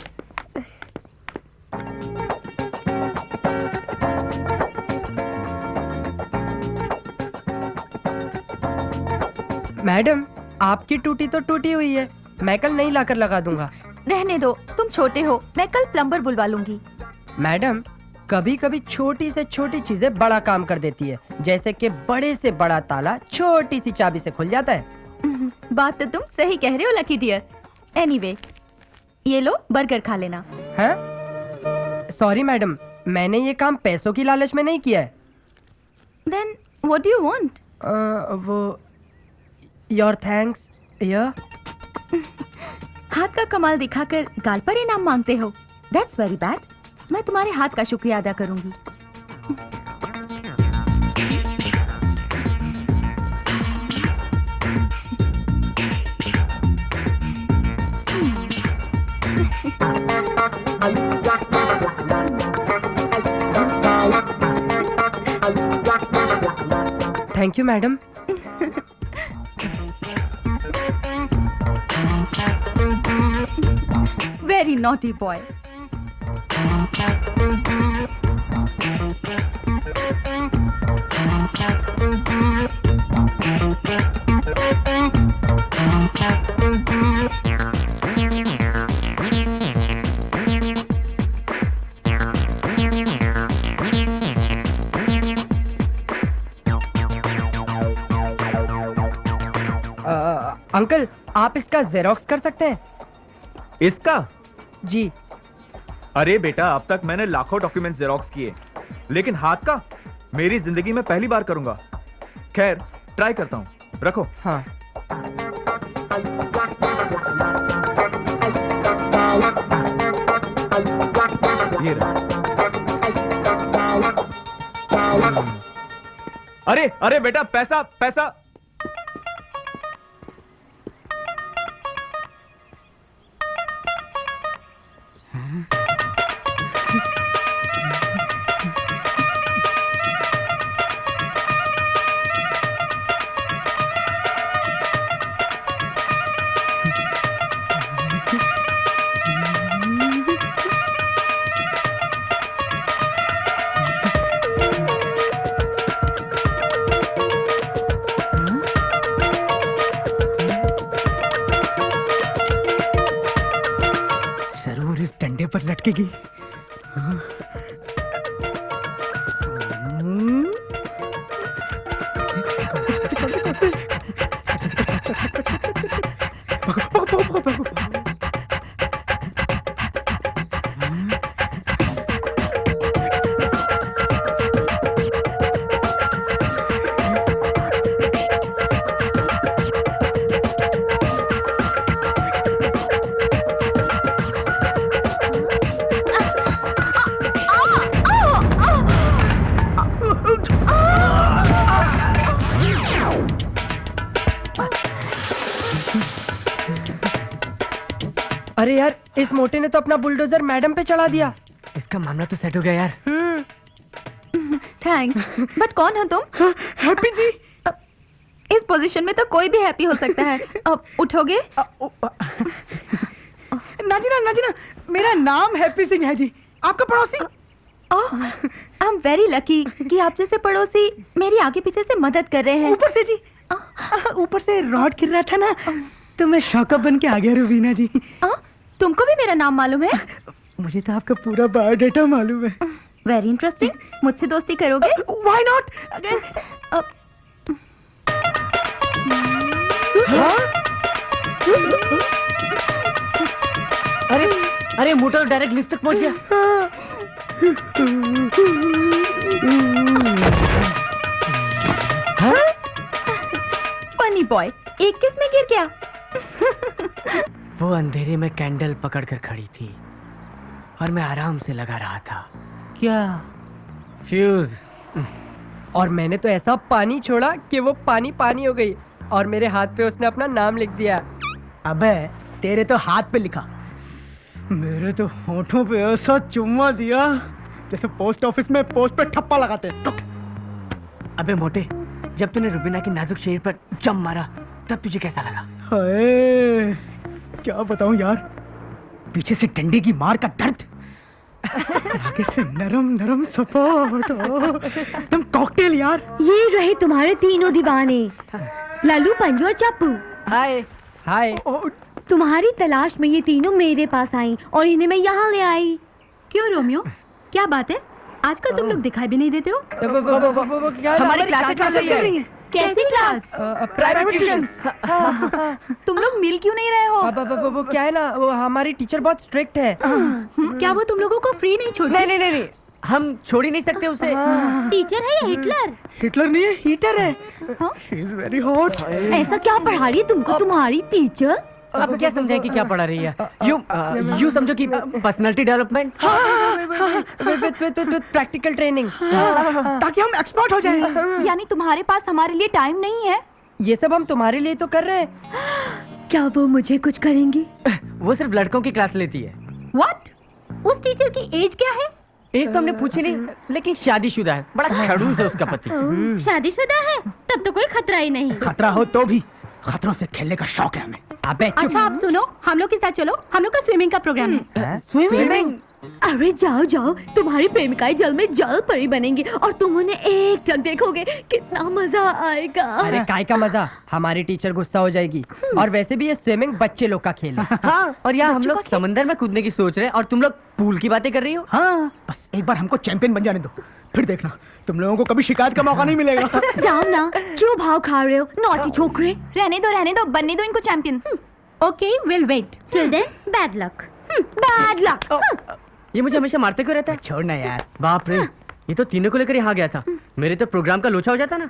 [SPEAKER 1] Madam, आपकी टूटी तो टूटी हुई है, मैं कल नई लाकर लगा दूंगा।
[SPEAKER 5] रहने दो, तुम छोटे हो, मैं कल प्लम्बर बुलवा लूंगी।
[SPEAKER 1] मैडम, कभी कभी छोटी से छोटी चीजें बड़ा काम कर देती है, जैसे कि बड़े से बड़ा ताला छोटी सी चाबी से खुल जाता है।
[SPEAKER 5] बात तो तुम सही कह रहे हो लकी डियर। एनीवे, ये लो बर्गर खा लेना।
[SPEAKER 1] हैं? सॉरी मैडम, मैंने ये काम पैसों की लालच में नहीं किया है।
[SPEAKER 5] Then what do you want?
[SPEAKER 1] वो योर थैंक्स या
[SPEAKER 5] हाथ का कमाल दिखाकर गाल पर इनाम मांगते हो। That's very bad. मैं तुम्हारे हाथ का शुक्रिया अदा करूंगी।
[SPEAKER 1] Thank you madam.
[SPEAKER 5] Very naughty boy.
[SPEAKER 1] Uncle, आप इसका जेरोक्स कर सकते हैं?
[SPEAKER 2] इसका?
[SPEAKER 1] जी।
[SPEAKER 7] अरे बेटा, अब तक मैंने लाखों डॉक्यूमेंट जेरोक्स किए, लेकिन हाथ का मेरी जिंदगी में पहली बार करूंगा। खैर, ट्राई करता हूँ, रखो।
[SPEAKER 1] हाँ।
[SPEAKER 7] ये रहा। अरे अरे बेटा, पैसा पैसा।
[SPEAKER 2] जरूर इस डंडे पर लटकेगी।
[SPEAKER 1] अरे यार, इस मोटे ने तो अपना बुलडोजर मैडम पे चढ़ा दिया।
[SPEAKER 6] इसका मामला तो सेट हो गया यार।
[SPEAKER 5] थैंक्स, बट कौन हो तुम?
[SPEAKER 2] हैप्पी जी।
[SPEAKER 5] इस पोजीशन में तो कोई भी हैप्पी हो सकता है। अब उठोगे?
[SPEAKER 2] नाजीना नाजीना, मेरा नाम हैप्पी सिंह है जी। आपका पड़ोसी?
[SPEAKER 5] ओह, आई एम वेरी लकी कि आप जैसे पड़ोसी मेरी आगे पीछे से मदद कर रहे हैं।
[SPEAKER 2] ऊपर से जी, ऊपर से रॉड गिर रहा था ना, तो मैं शौकअप बन के आ गया रुबीना जी।
[SPEAKER 5] तुमको भी मेरा नाम मालूम है?
[SPEAKER 2] मुझे तो आपका पूरा बायोडाटा मालूम है।
[SPEAKER 5] Very interesting. मुझसे दोस्ती करोगे?
[SPEAKER 2] Why not?
[SPEAKER 6] अरे अरे, मोटा डायरेक्ट लिफ्ट तक पहुंच गया।
[SPEAKER 5] फनी बॉय, एक किस में गिर गया?
[SPEAKER 6] वो अंधेरे में कैंडल पकड़कर खड़ी थी और मैं आराम से लगा रहा था।
[SPEAKER 2] क्या?
[SPEAKER 6] फ्यूज।
[SPEAKER 1] और मैंने तो ऐसा पानी छोड़ा कि वो पानी पानी हो गई और मेरे हाथ पे उसने अपना नाम लिख दिया।
[SPEAKER 2] अबे, तेरे तो हाथ पे लिखा, मेरे तो होठों पे ऐसा चुम्मा दिया जैसे पोस्ट ऑफिस में पोस्ट पे ठप्पा लगाते हैं।
[SPEAKER 6] अबे मोटे, जब तूने रुबीना के नाजुक शरीर पर जम मारा तब तुझे कैसा लगा?
[SPEAKER 2] हाय, क्या बताऊं यार, पीछे से डंडे की मार का दर्द, आगे से नरम नरम सपोर्ट, तुम कॉकटेल यार।
[SPEAKER 5] ये रहे तुम्हारे तीनों दीवाने, लालू, पंजू और चप्पू।
[SPEAKER 1] हाय हाय।
[SPEAKER 5] तुम्हारी तलाश में ये तीनों मेरे पास आई और इन्हें मैं यहाँ ले आई। क्यों रोमियो, क्या बात है? आजकल तुम लोग दिखाई भी नहीं देते हो।
[SPEAKER 1] हमारी क्लासेस चल रही है।
[SPEAKER 5] कैसी क्लास?
[SPEAKER 1] Private tuition.
[SPEAKER 5] तुम लोग मिल क्यों नहीं रहे हो?
[SPEAKER 1] वो क्या है ना, वो हमारी टीचर बहुत स्ट्रिक्ट है।
[SPEAKER 5] क्या वो तुम लोगों को फ्री नहीं छोड़ती?
[SPEAKER 6] नहीं नहीं नहीं, हम छोड़ ही नहीं सकते उसे।
[SPEAKER 5] टीचर है या हिटलर?
[SPEAKER 2] हिटलर नहीं है, हीटर है।
[SPEAKER 5] हाँ?
[SPEAKER 2] She is very hot.
[SPEAKER 5] ऐसा क्या पढ़ा रही है तुमको तुम्हारी टीचर?
[SPEAKER 6] अब क्या समझाएं कि क्या पढ़ा रही है? यू समझो कि personality development
[SPEAKER 1] with practical training,
[SPEAKER 2] ताकि हम एक्सपर्ट हो जाएं।
[SPEAKER 5] यानी तुम्हारे पास हमारे लिए टाइम नहीं है?
[SPEAKER 1] ये सब हम तुम्हारे लिए तो कर रहे हैं।
[SPEAKER 5] क्या वो मुझे कुछ करेंगी?
[SPEAKER 6] वो सिर्फ लड़कों की क्लास लेती है।
[SPEAKER 5] व्हाट? उस टीचर की एज क्या है?
[SPEAKER 6] एज तो हमने पूछी नहीं, लेकिन शादीशुदा है, बड़ा खड़ूस है उसका पति।
[SPEAKER 5] शादीशुदा है? तब तो कोई खतरा ही नहीं।
[SPEAKER 2] खतरा हो तो भी खतरों से खेलने का शौक है हमें।
[SPEAKER 1] अबे
[SPEAKER 5] अच्छा आप सुनो, हम लोग के साथ चलो, हम लोग का स्विमिंग का प्रोग्राम है।
[SPEAKER 2] स्विमिंग?
[SPEAKER 5] अरे जाओ जाओ, तुम्हारी प्रेमिकाएं जल में जल परी बनेंगी और तुम उन्हें एक टक देखोगे, कितना मजा आएगा।
[SPEAKER 1] अरे काय का मजा, हमारी टीचर गुस्सा हो जाएगी। और वैसे भी ये स्विमिंग बच्चे लोग का खेल है।
[SPEAKER 6] हाँ, और यहाँ हम लोग समंदर में कूदने की सोच रहे हैं और तुम लोग पूल की बातें कर रही हो।
[SPEAKER 2] हाँ, बस एक बार हमको चैंपियन बन जाने दो, फिर देखना तुम लोगों को कभी शिकायत का मौका नहीं मिलेगा।
[SPEAKER 5] जाओ ना, क्यों भाव खा रहे हो नॉटी छोकरे? रहने दो, बनने दो इनको champion. Okay, will wait till then. Bad luck, bad luck.
[SPEAKER 6] ये मुझे हमेशा मारते क्यों रहता है?
[SPEAKER 2] छोड़ना यार।
[SPEAKER 6] बाप रे, ये तो तीनों को लेकर यहाँ गया था। मेरे तो प्रोग्राम का लोचा हो जाता ना।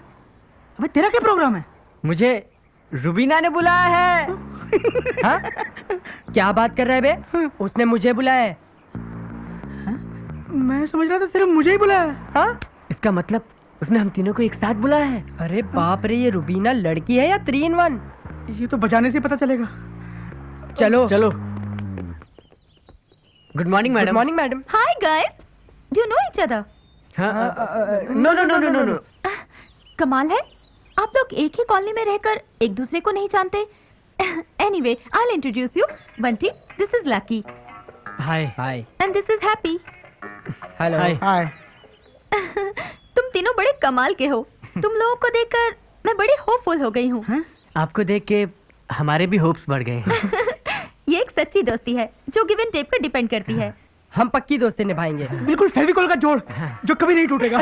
[SPEAKER 2] अबे तेरा क्या प्रोग्राम है?
[SPEAKER 6] मुझे रुबीना ने बुलाया है।
[SPEAKER 1] हाँ? क्या बात कर रहा है बे? उसने मुझे बुलाया है।
[SPEAKER 2] मैं समझ रहा था सिर्फ मुझे ही बुलाया।
[SPEAKER 1] हाँ?
[SPEAKER 6] इसका मतलब उसने हम तीनों को एक साथ बुलाया है।
[SPEAKER 1] अरे बाप रे, ये रुबीना लड़की है या 3 in 1?
[SPEAKER 2] ये तो बजाने से पता चलेगा।
[SPEAKER 1] चलो
[SPEAKER 6] चलो। Good morning
[SPEAKER 1] good
[SPEAKER 6] madam.
[SPEAKER 1] Morning madam.
[SPEAKER 5] Hi guys, do you know each other?
[SPEAKER 6] No no no no no no.
[SPEAKER 5] कमाल है, आप लोग एक ही कॉलोनी में रहकर एक दूसरे को नहीं जानते। Anyway, I will introduce you. Bunty, this is Lucky
[SPEAKER 6] hi
[SPEAKER 1] hi.
[SPEAKER 5] And this is Happy.
[SPEAKER 1] Hello.
[SPEAKER 6] Hi.
[SPEAKER 2] Hi.
[SPEAKER 5] तुम तीनों बड़े कमाल के हो। तुम लोगों को देखकर मैं बड़ी होपफुल हो गई हूँ।
[SPEAKER 6] आपको देख के हमारे भी होप्स बढ़ गए हैं।
[SPEAKER 5] ये एक सच्ची दोस्ती है जो गिव एंड टेक पर डिपेंड करती है।
[SPEAKER 1] हम पक्की दोस्ती निभाएंगे।
[SPEAKER 2] बिल्कुल फेविकोल का जोड़ जो कभी नहीं टूटेगा।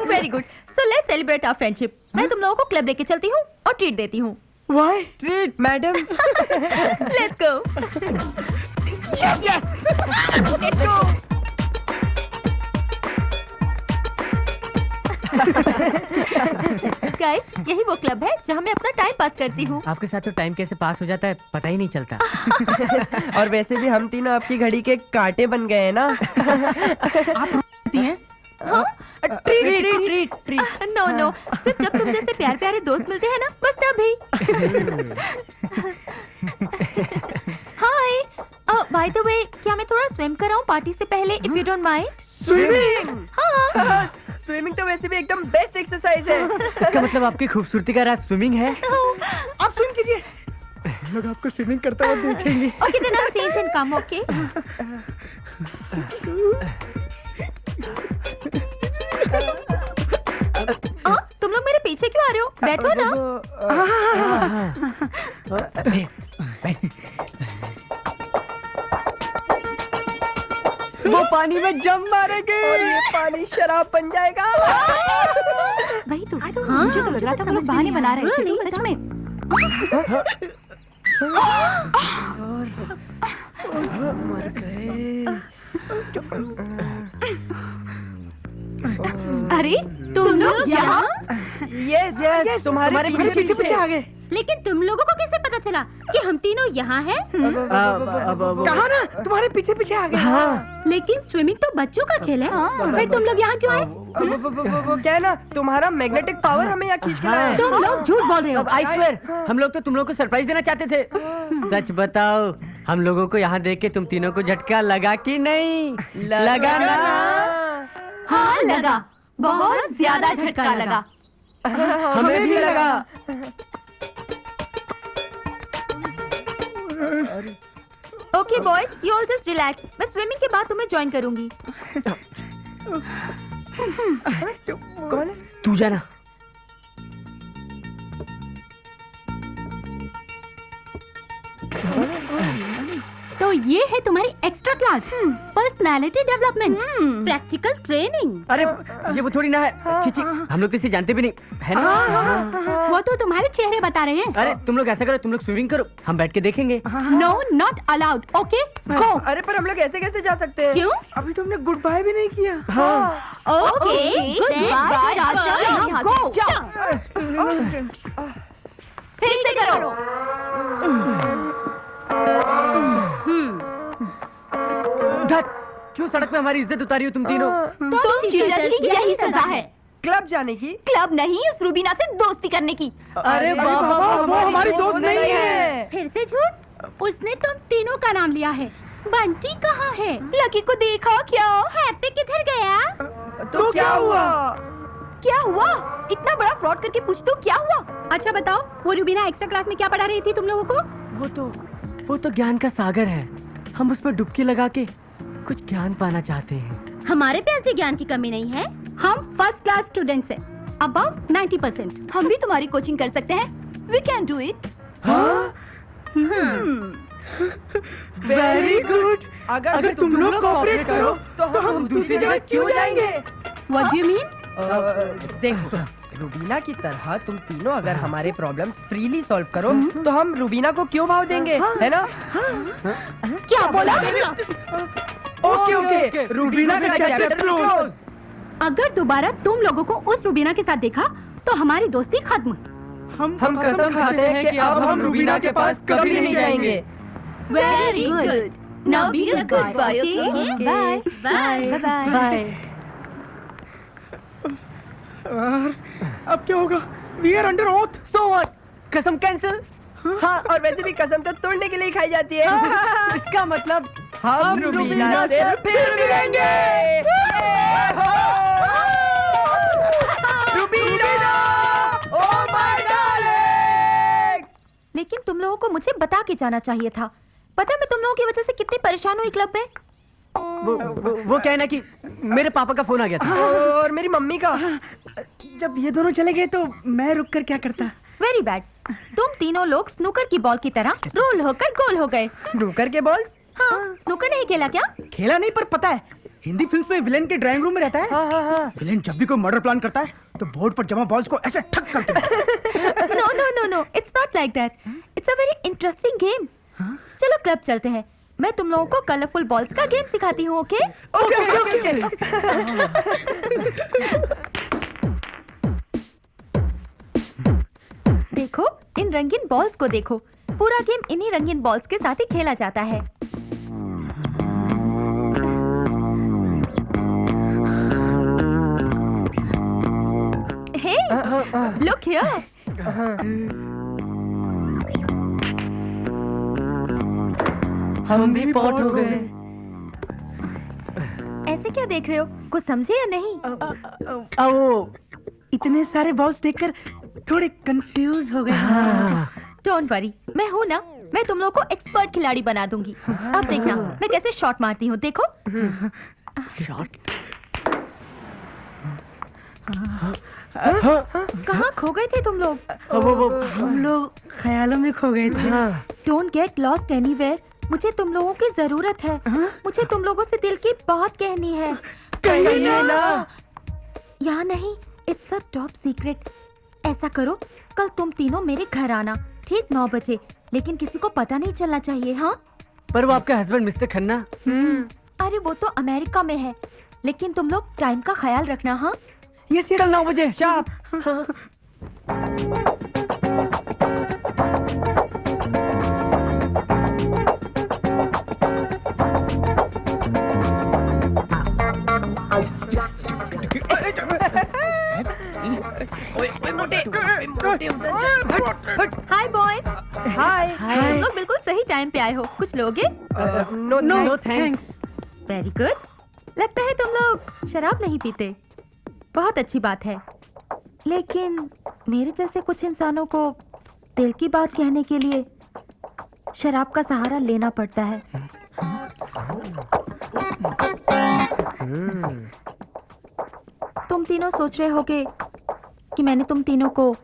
[SPEAKER 5] Very good, so let's celebrate our friendship. मैं तुम लोगों को क्लब लेके चलती हूँ और ट्रीट देती हूँ।
[SPEAKER 2] Why?
[SPEAKER 1] Treat madam.
[SPEAKER 5] Let's go.
[SPEAKER 1] Let's go.
[SPEAKER 5] Guys, यही वो क्लब है जहाँ मैं अपना टाइम पास करती हूँ।
[SPEAKER 6] आपके साथ तो टाइम कैसे पास हो जाता है पता ही नहीं चलता।
[SPEAKER 1] और वैसे भी हम तीनों आपकी घड़ी के कांटे बन गए हैं ना।
[SPEAKER 2] आप हैं?
[SPEAKER 5] हाँ?
[SPEAKER 1] Treat treat treat.
[SPEAKER 5] No no, सिर्फ जब तुम जैसे प्यारे प्यारे दोस्त मिलते हैं ना, बस तभी। हाय, बाय द वे, क्या मैं थोड़ा स्विम कर रहा हूँ पार्टी से पहले, if you don't mind?
[SPEAKER 1] Swimming.
[SPEAKER 5] हाँ।
[SPEAKER 1] स्विमिंग तो वैसे भी एकदम बेस्ट एक्सरसाइज है।
[SPEAKER 6] इसका मतलब आपकी खूबसूरती का राज स्विमिंग है।
[SPEAKER 2] आप स्विम कीजिए। लोग आपको स्विमिंग करते हुए देखेंगे।
[SPEAKER 5] Okay, then I change and come. Okay. तुम लोग मेरे पीछे क्यों आ रहे हो? बैठो ना।
[SPEAKER 1] वो पानी में जम मारेंगे और ये पानी शराब बन जाएगा।
[SPEAKER 5] वही तो। हाँ, मुझे तो लग रहा था वो लोग बहाने बना रहे थे। सच में।
[SPEAKER 1] मर गए।
[SPEAKER 5] अरे तुम लोग यहाँ?
[SPEAKER 1] यस यस, तुम्हारे पीछे पीछे आ गए।
[SPEAKER 5] लेकिन तुम लोगों को कैसे पता चला कि हम तीनों यहाँ हैं?
[SPEAKER 2] कहा ना तुम्हारे पीछे पीछे आ गए।
[SPEAKER 6] हाँ।
[SPEAKER 5] लेकिन स्विमिंग तो बच्चों का खेल है। फिर तुम लोग यहाँ क्यों आए?
[SPEAKER 1] वो क्या है ना, तुम्हारा मैग्नेटिक पावर हमें यहाँ खींच के लाया है।
[SPEAKER 5] तुम लोग झूठ बोल रहे हो।
[SPEAKER 6] आई स्वेयर, हम लोग तो तुम लोग को सरप्राइज देना चाहते थे। सच बताओ, हम लोगों को यहाँ देख के तुम तीनों को झटका लगा कि नहीं? लगा ना?
[SPEAKER 5] हाँ लगा, बहुत ज्यादा झटका लगा।
[SPEAKER 1] हमें भी लगा।
[SPEAKER 5] Okay boys, you all just relax. मैं स्विमिंग के बाद तुम्हें ज्वाइन करूंगी।
[SPEAKER 1] कौन है?
[SPEAKER 6] तू जाना।
[SPEAKER 5] तो ये है तुम्हारी extra class, personality development, practical training.
[SPEAKER 6] अरे ये वो थोड़ी ना है। छी छी, हम लोग तो इसे जानते भी नहीं है ना।
[SPEAKER 5] वो तो तुम्हारे चेहरे बता रहे हैं।
[SPEAKER 6] अरे तुम लोग ऐसा करो, तुम लोग स्विमिंग करो, हम बैठ के देखेंगे।
[SPEAKER 5] No, not allowed. Okay, go.
[SPEAKER 1] अरे पर हम लोग ऐसे कैसे जा सकते हैं?
[SPEAKER 5] क्यों?
[SPEAKER 2] अभी तुमने गुड बाय भी नहीं किया।
[SPEAKER 5] Okay, good bye. गो। फिर से करो।
[SPEAKER 6] धत, क्यों सड़क पे हमारी इज्जत उतारी हो तुम तीनों?
[SPEAKER 5] तुम चीटर्स की यही सजा है।
[SPEAKER 1] क्लब जाने की?
[SPEAKER 5] क्लब नहीं, इस रूबीना से दोस्ती करने की।
[SPEAKER 1] अरे
[SPEAKER 2] बाबा, वो हमारी दोस्त नहीं है।
[SPEAKER 5] फिर से झूठ? उसने तुम तीनों का नाम लिया है। बंटी कहाँ है? लकी को देखा क्या? हैप्पी किधर गया?
[SPEAKER 1] तो क्या हुआ?
[SPEAKER 5] क्या हुआ? इतना बड़ा फ्रॉड करके पूछ तो क्या हुआ? अच्छा बताओ, वो रूबीना एक्स्ट्रा क्लास में क्या पढ़ा रही थी तुम लोगों को?
[SPEAKER 6] वो तो ज्ञान का सागर है। हम उस पर डुबकी लगा के कुछ ज्ञान पाना चाहते हैं।
[SPEAKER 5] हमारे पास भी ज्ञान की कमी नहीं है। हम फर्स्ट क्लास स्टूडेंट्स हैं, अबव 90%। हम भी तुम्हारी कोचिंग कर सकते हैं। We can do it.
[SPEAKER 1] Very good. अगर तुम लोग कोऑपरेट करो तो हम दूसरी जगह क्यों जाएंगे?
[SPEAKER 5] What do you mean?
[SPEAKER 1] देखो, रूबीना की तरह तुम तीनों अगर हमारे प्रॉब्लम्स फ्रीली सॉल्व करो तो हम रूबीना को क्यों भाव देंगे, है ना?
[SPEAKER 5] क्या बोला?
[SPEAKER 2] ओके रूबीना का चैप्टर क्लोज।
[SPEAKER 5] अगर दोबारा तुम लोगों को उस रूबीना के साथ देखा तो हमारी दोस्ती खत्म।
[SPEAKER 2] हम
[SPEAKER 1] कसम खाते हैं कि अब हम रूबीना के पास कभी नहीं जाएंगे।
[SPEAKER 5] Very good. Now be a good boy, okay? Bye bye bye.
[SPEAKER 2] अब क्या होगा? We are under oath.
[SPEAKER 1] So what? कसम कैंसिल? हाँ, और वैसे भी कसम तो तोड़ने के लिए खाई जाती है। इसका मतलब हम रूबीना से फिर मिलेंगे। Rubina, oh my darling.
[SPEAKER 4] लेकिन तुम लोगों को मुझे बता के जाना चाहिए था। पता है मैं तुम लोगों की वजह से कितनी परेशान हुई क्लब में।
[SPEAKER 6] वो क्या है ना कि मेरे पापा का फोन आ गया था।
[SPEAKER 1] और मेरी मम्मी का।
[SPEAKER 2] जब ये दोनों चले गए तो मैं रुक कर क्या करता?
[SPEAKER 4] Very bad. तुम तीनों लोग स्नूकर की बॉल की तरह रोल होकर गोल हो गए।
[SPEAKER 1] स्नूकर के बॉल्स?
[SPEAKER 4] हाँ, स्नूकर नहीं खेला क्या?
[SPEAKER 2] खेला नहीं, पर पता है हिंदी फिल्म में विलेन के ड्राइंग रूम में रहता है।
[SPEAKER 1] हाँ।
[SPEAKER 2] विलेन जब भी कोई मर्डर प्लान करता है तो बोर्ड पर जमा बॉल्स को ऐसे ठक करते हैं।
[SPEAKER 4] No, it's not like that. It's a very interesting game. चलो क्लब चलते हैं। मैं तुम लोगों को कलरफुल बॉल्स का गेम सिखाती हूँ, ओके?
[SPEAKER 1] ओके।
[SPEAKER 4] देखो, इन रंगीन बॉल्स को देखो। पूरा गेम इन्हीं रंगीन बॉल्स के साथ ही खेला जाता है। हे, लुक हियर।
[SPEAKER 1] हम भी पॉट हो गए।
[SPEAKER 4] ऐसे क्या देख रहे हो? कुछ समझे या नहीं?
[SPEAKER 2] इतने सारे बॉल्स देखकर थोड़े कंफ्यूज हो गए।
[SPEAKER 4] डोंट वरी, मैं हूँ ना। मैं तुम लोगों को एक्सपर्ट खिलाड़ी बना दूंगी। अब देखना मैं कैसे शॉट मारती हूँ, देखो।
[SPEAKER 6] शॉट?
[SPEAKER 4] कहाँ खो गए थे तुम लोग?
[SPEAKER 2] हम लोग ख्यालों में खो गए थे।
[SPEAKER 4] Don't get lost anywhere. मुझे तुम लोगों की जरूरत है। मुझे तुम लोगों से दिल की बात कहनी है।
[SPEAKER 1] कहिए ना।
[SPEAKER 4] यहाँ नहीं, इट्स अ टॉप सीक्रेट। ऐसा करो, कल तुम तीनों मेरे घर आना, ठीक 9 बजे। लेकिन किसी को पता नहीं चलना चाहिए, हाँ?
[SPEAKER 6] पर वो आपका हस्बैंड मिस्टर खन्ना?
[SPEAKER 4] अरे वो तो अमेरिका में है। लेकिन तुम लोग टाइम का ख्याल रखना, हाँ?
[SPEAKER 2] यस, कल 9 बजे।
[SPEAKER 1] चाप।
[SPEAKER 4] हाय बॉयज।
[SPEAKER 1] हाय।
[SPEAKER 4] तुम लोग बिल्कुल सही टाइम पे आए हो। कुछ लोगे?
[SPEAKER 1] No
[SPEAKER 2] thanks.
[SPEAKER 4] Very good. लगता है तुम लोग शराब नहीं पीते। बहुत अच्छी बात है। लेकिन मेरे जैसे कुछ इंसानों को दिल की बात कहने के लिए शराब का सहारा लेना पड़ता है। तुम तीनों सोच रहे होगे कि मैंने तुम तीनों को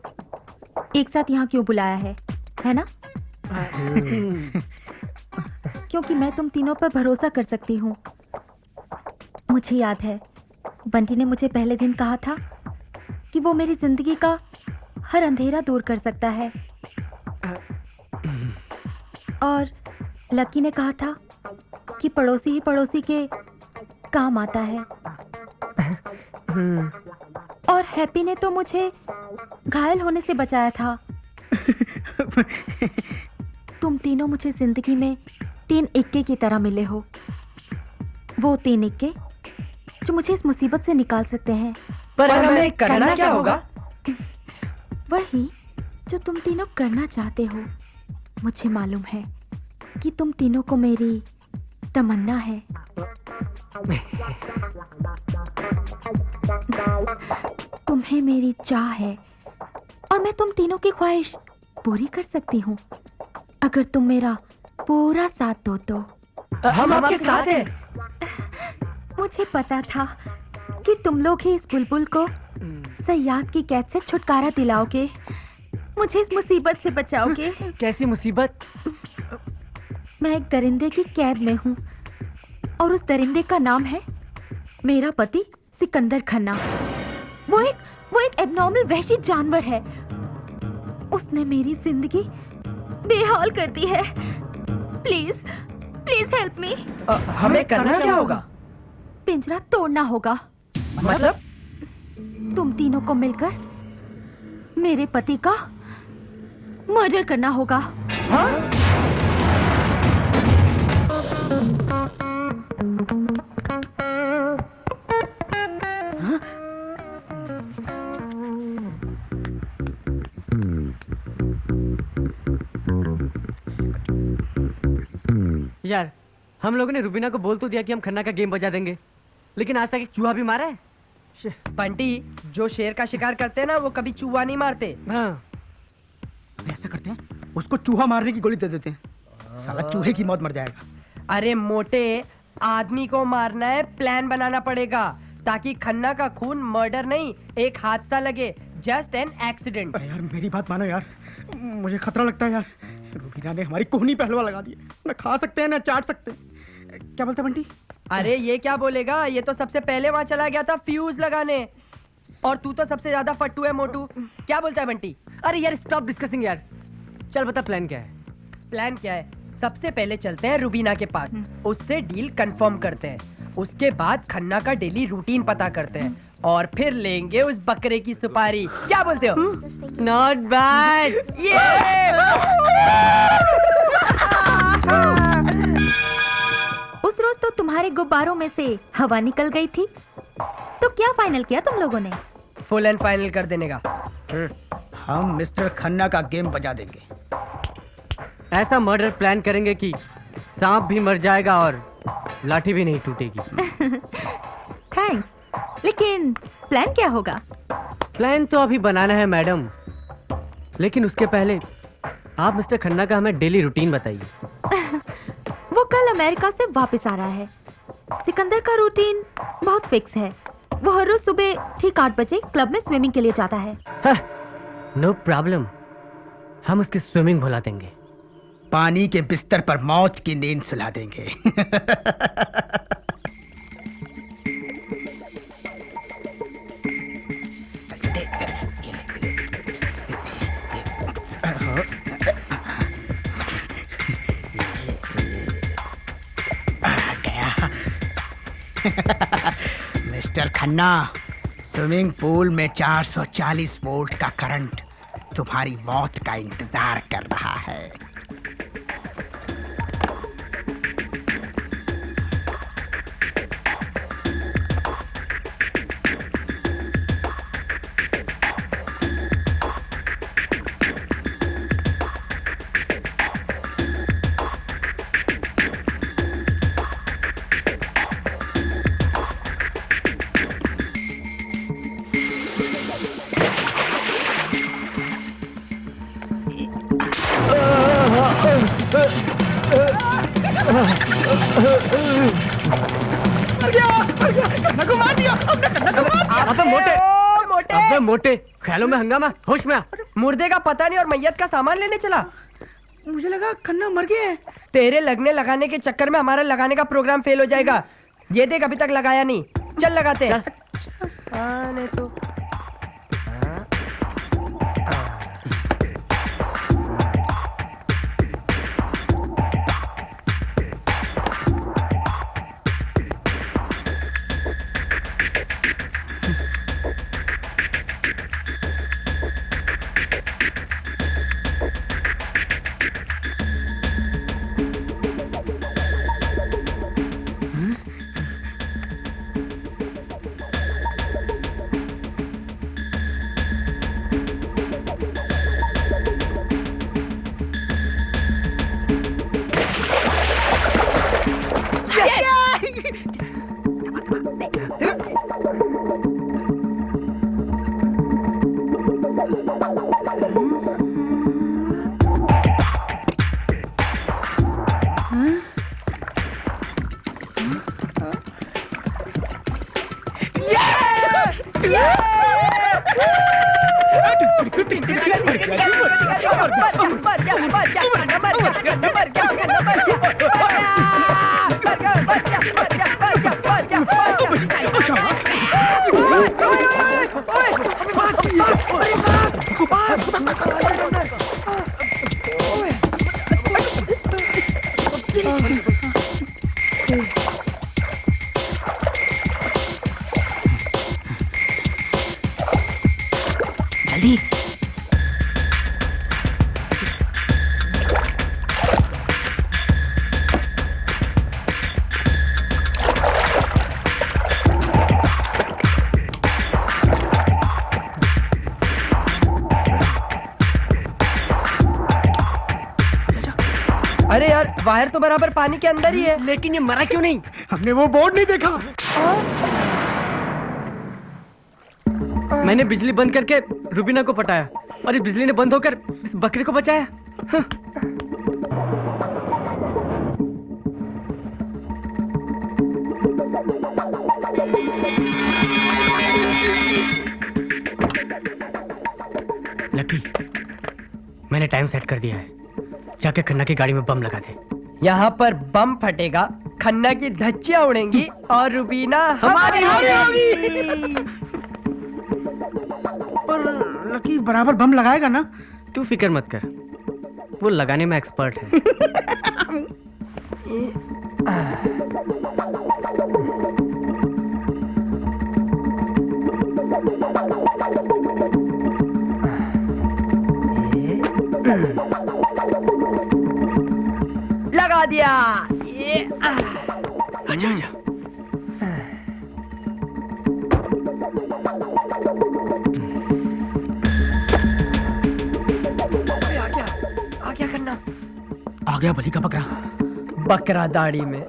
[SPEAKER 4] एक साथ यहाँ क्यों बुलाया है ना? क्योंकि मैं तुम तीनों पर भरोसा कर सकती हूँ। मुझे याद है, बंटी ने मुझे पहले दिन कहा था कि वो मेरी जिंदगी का हर अंधेरा दूर कर सकता है। और लकी ने कहा था कि पड़ोसी ही पड़ोसी के काम आता है। और हैप्पी ने तो मुझे घायल होने से बचाया था। तुम तीनों मुझे जिंदगी में 3 इक्के की तरह मिले हो। वो 3 इक्के जो मुझे इस मुसीबत से निकाल सकते हैं।
[SPEAKER 1] पर हमें करना क्या होगा?
[SPEAKER 4] वही जो तुम तीनों करना चाहते हो। मुझे मालूम है कि तुम तीनों को मेरी तमन्ना है। तुम्हें मेरी चाह है और मैं तुम तीनों की ख्वाहिश पूरी कर सकती हूँ अगर तुम मेरा पूरा साथ दो तो।
[SPEAKER 1] हम आपके साथ हैं।
[SPEAKER 4] मुझे पता था कि तुम लोग ही इस बुलबुल को सयाद की कैद से छुटकारा दिलाओगे, मुझे इस मुसीबत से बचाओगे।
[SPEAKER 6] कैसी मुसीबत?
[SPEAKER 4] मैं एक दरिंदे की कैद में हूँ और उस दरिंदे का नाम है मेरा पति सिकंदर खन्ना। वो एक एबनॉर्मल वहशी जानवर है। उसने मेरी जिंदगी बेहाल कर दी है। Please please help me.
[SPEAKER 1] हमें करना क्या होगा?
[SPEAKER 4] पिंजरा तोड़ना होगा।
[SPEAKER 1] मतलब?
[SPEAKER 4] तुम तीनों को मिलकर मेरे पति का मर्डर करना होगा।
[SPEAKER 1] हाँ?
[SPEAKER 6] यार, हम लोगों ने रुबीना को बोल तो दिया कि हम खन्ना का गेम बजा देंगे, लेकिन आज तक एक चूहा भी मारा है?
[SPEAKER 1] बंटी, जो शेर का शिकार करते हैं ना, वो कभी चूहा नहीं मारते।
[SPEAKER 6] हाँ।
[SPEAKER 2] ऐसा करते हैं, उसको चूहा मारने की गोली दे देते हैं, साला चूहे की मौत मर जाएगा।
[SPEAKER 1] अरे मोटे, आदमी को मारना है, प्लान बनाना पड़ेगा ताकि खन्ना का खून मर्डर नहीं, एक हादसा लगे, जस्ट एन एक्सीडेंट।
[SPEAKER 2] अरे यार मेरी बात मानो यार, मुझे खतरा लगता है यार। रुबीना ने हमारी कोहनी पे हलवा लगा दिया, न खा सकते हैं न चाट सकते हैं। क्या बोलते बंटी?
[SPEAKER 1] अरे ये क्या बोलेगा, ये तो सबसे पहले वहां चला गया था फ्यूज लगाने, और तू तो सबसे ज्यादा फट्टू है मोटू। क्या बोलता है बंटी?
[SPEAKER 6] अरे यार स्टॉप डिस्कसिंग यार, चल बता प्लान क्या है?
[SPEAKER 1] प्लान क्या है? सबसे पहले चलते हैं रुबीना के पास, उससे डील कंफर्म करते हैं, उसके बाद खन्ना का डेली रूटीन पता करते हैं, और फिर लेंगे उस बकरे की सुपारी। क्या बोलते हो?
[SPEAKER 6] Not bad.
[SPEAKER 4] उस रोज तो तुम्हारे गुब्बारों में से हवा निकल गई थी, तो क्या फाइनल किया तुम लोगों ने?
[SPEAKER 1] फुल एंड फाइनल कर देने का।
[SPEAKER 2] हम मिस्टर खन्ना का गेम बजा देंगे।
[SPEAKER 6] ऐसा मर्डर प्लान करेंगे कि सांप भी मर जाएगा और लाठी भी नहीं टूटेगी।
[SPEAKER 4] थैंक्स, लेकिन प्लान क्या होगा?
[SPEAKER 6] प्लान तो अभी बनाना है मैडम, लेकिन उसके पहले आप मिस्टर खन्ना का हमें डेली रूटीन बताइए।
[SPEAKER 4] वो कल अमेरिका से वापस आ रहा है। सिकंदर का रूटीन बहुत फिक्स है, वो हर रोज सुबह ठीक 8 बजे क्लब में स्विमिंग के लिए जाता है।
[SPEAKER 6] नो प्रॉब्लम, हम उसकी स्विमिंग भुला देंगे।
[SPEAKER 2] पानी के बिस्तर पर मौत की नींद सुला देंगे। मिस्टर खन्ना, स्विमिंग पूल में 440 वोल्ट का करंट तुम्हारी मौत का इंतजार कर रहा है।
[SPEAKER 6] अबे मोटे, ख्यालों में हंगामा, होश में आ।
[SPEAKER 1] मुर्दे का पता नहीं और मैयत का सामान लेने चला।
[SPEAKER 2] मुझे लगा खन्ना मर गया है।
[SPEAKER 1] तेरे लगने लगाने के चक्कर में हमारा लगाने का प्रोग्राम फेल हो जाएगा। ये देख, अभी तक लगाया नहीं। चल लगाते हैं। नहीं तो
[SPEAKER 2] ओए
[SPEAKER 1] वायर तो बराबर पानी के अंदर ही है।
[SPEAKER 6] लेकिन ये मरा क्यों नहीं?
[SPEAKER 2] हमने वो बोर्ड नहीं देखा।
[SPEAKER 6] मैंने बिजली बंद करके रुबीना को पटाया और इस बिजली ने बंद होकर इस बकरे को बचाया। हाँ। लकी, मैंने टाइम सेट कर दिया है। जाके खन्ना की गाड़ी में बम लगा दे।
[SPEAKER 1] यहाँ पर बम फटेगा, खन्ना की धज्जियां उड़ेंगी और रुबीना हमारी होगी।
[SPEAKER 2] पर लकी बराबर बम लगाएगा ना?
[SPEAKER 6] तू फिक्र मत कर, वो लगाने में एक्सपर्ट है।
[SPEAKER 1] लगा दिया।
[SPEAKER 6] आजा आजा।
[SPEAKER 1] आ गया खन्ना।
[SPEAKER 2] आ गया बलि का बकरा।
[SPEAKER 1] बकरा दाढ़ी में।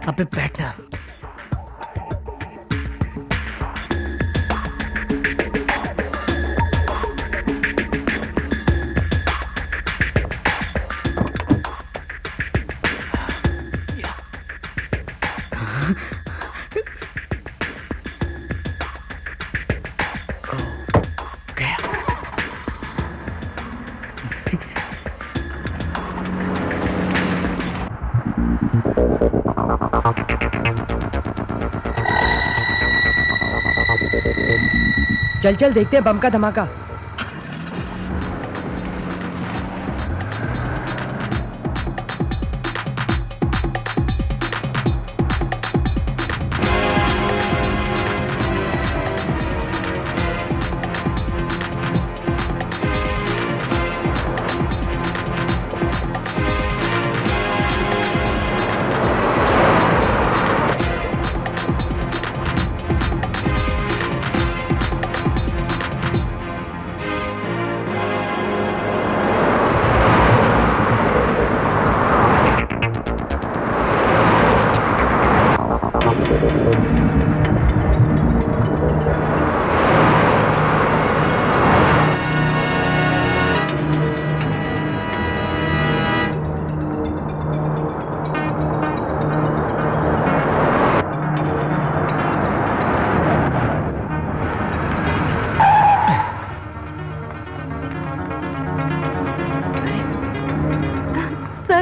[SPEAKER 6] अबे बैठना।
[SPEAKER 1] चल चल देखते हैं बम का धमाका।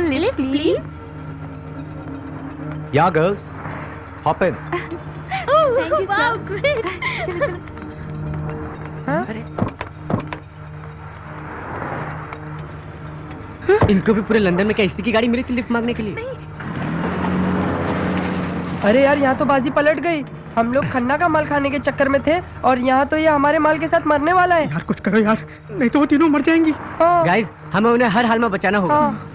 [SPEAKER 4] Lily, please.
[SPEAKER 7] Yeah, girls. Hop in.
[SPEAKER 4] Oh, thank you, wow, great. चलो चलो.
[SPEAKER 6] इनको भी पूरे लंदन में क्या इसी की गाड़ी मिली थी लिफ्ट मांगने के लिए?
[SPEAKER 1] अरे यार, यहाँ तो बाजी पलट गई। हम लोग खन्ना का माल खाने के चक्कर में थे और यहाँ तो ये हमारे माल के साथ मरने वाला है।
[SPEAKER 2] यार कुछ करो यार, नहीं तो वो तीनों मर जाएंगी।
[SPEAKER 1] हाँ।
[SPEAKER 6] गाइस, हमें उन्हें हर हाल में बचाना होगा।
[SPEAKER 1] हाँ।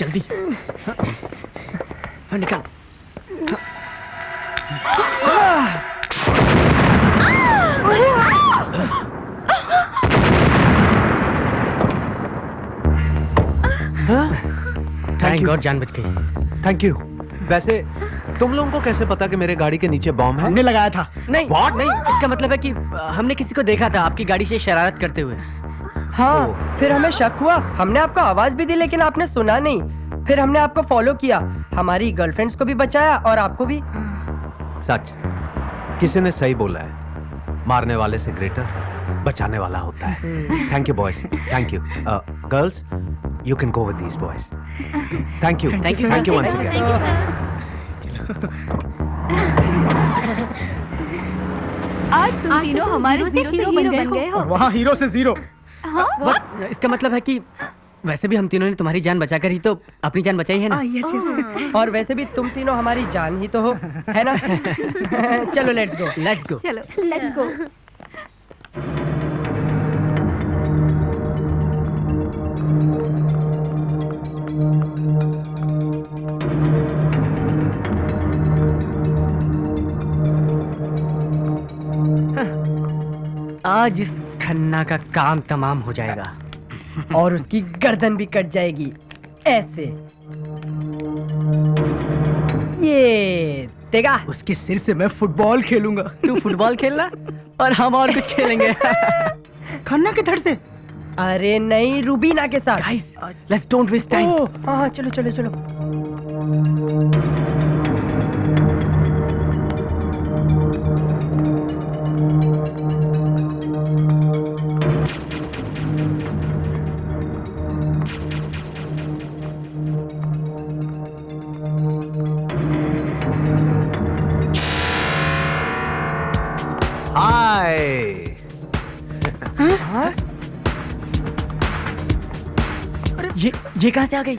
[SPEAKER 6] जल्दी। हाँ, निकल। थैंक गॉड जान बच गई।
[SPEAKER 8] Thank you. वैसे तुम लोगों को कैसे पता कि मेरे गाड़ी के नीचे बॉम्ब है?
[SPEAKER 2] हमने लगाया था।
[SPEAKER 6] नहीं
[SPEAKER 8] What?
[SPEAKER 6] नहीं, इसका मतलब है कि हमने किसी को देखा था आपकी गाड़ी से शरारत करते हुए।
[SPEAKER 1] हाँ, फिर हमें शक हुआ, हमने आपको आवाज भी दी लेकिन आपने सुना नहीं। फिर हमने आपको फॉलो किया, हमारी गर्लफ्रेंड्स को भी बचाया और आपको भी।
[SPEAKER 8] सच, किसी ने सही बोला है, मारने वाले से ग्रेटर बचाने वाला होता है। Thank you boys, thank you. Girls, you can go with these boys. Thank you,
[SPEAKER 6] Thank you,
[SPEAKER 8] thank you
[SPEAKER 6] sir.
[SPEAKER 8] Once
[SPEAKER 4] thank
[SPEAKER 8] again.
[SPEAKER 4] You sir.
[SPEAKER 5] आज तुम तीनों हमारे
[SPEAKER 4] हीरो से
[SPEAKER 5] हीरो
[SPEAKER 4] हीरो
[SPEAKER 5] बन गए हो।
[SPEAKER 2] और वहाँ हीरो से जीरो।
[SPEAKER 5] हाँ?
[SPEAKER 6] What? इसका मतलब है कि वैसे भी हम तीनों ने तुम्हारी जान बचाकर ही तो अपनी जान बचाई है ना।
[SPEAKER 1] और वैसे भी तुम तीनों हमारी जान ही तो हो, है ना? चलो लेट्स गो।
[SPEAKER 6] Let's go.
[SPEAKER 5] चलो लेट्स गो।
[SPEAKER 6] आज इस खन्ना का काम तमाम हो जाएगा।
[SPEAKER 1] और उसकी गर्दन भी कट जाएगी ऐसे। ये देगा।
[SPEAKER 2] उसके सिर से मैं फुटबॉल खेलूंगा।
[SPEAKER 6] तू फुटबॉल खेलना और हम और कुछ खेलेंगे।
[SPEAKER 2] खन्ना के धड़ से।
[SPEAKER 1] अरे नहीं, रूबीना के साथ।
[SPEAKER 6] Guys, let's don't waste time.
[SPEAKER 1] Oh, हाँ चलो चलो चलो।
[SPEAKER 8] हाय।
[SPEAKER 6] ये कहां से आ गई?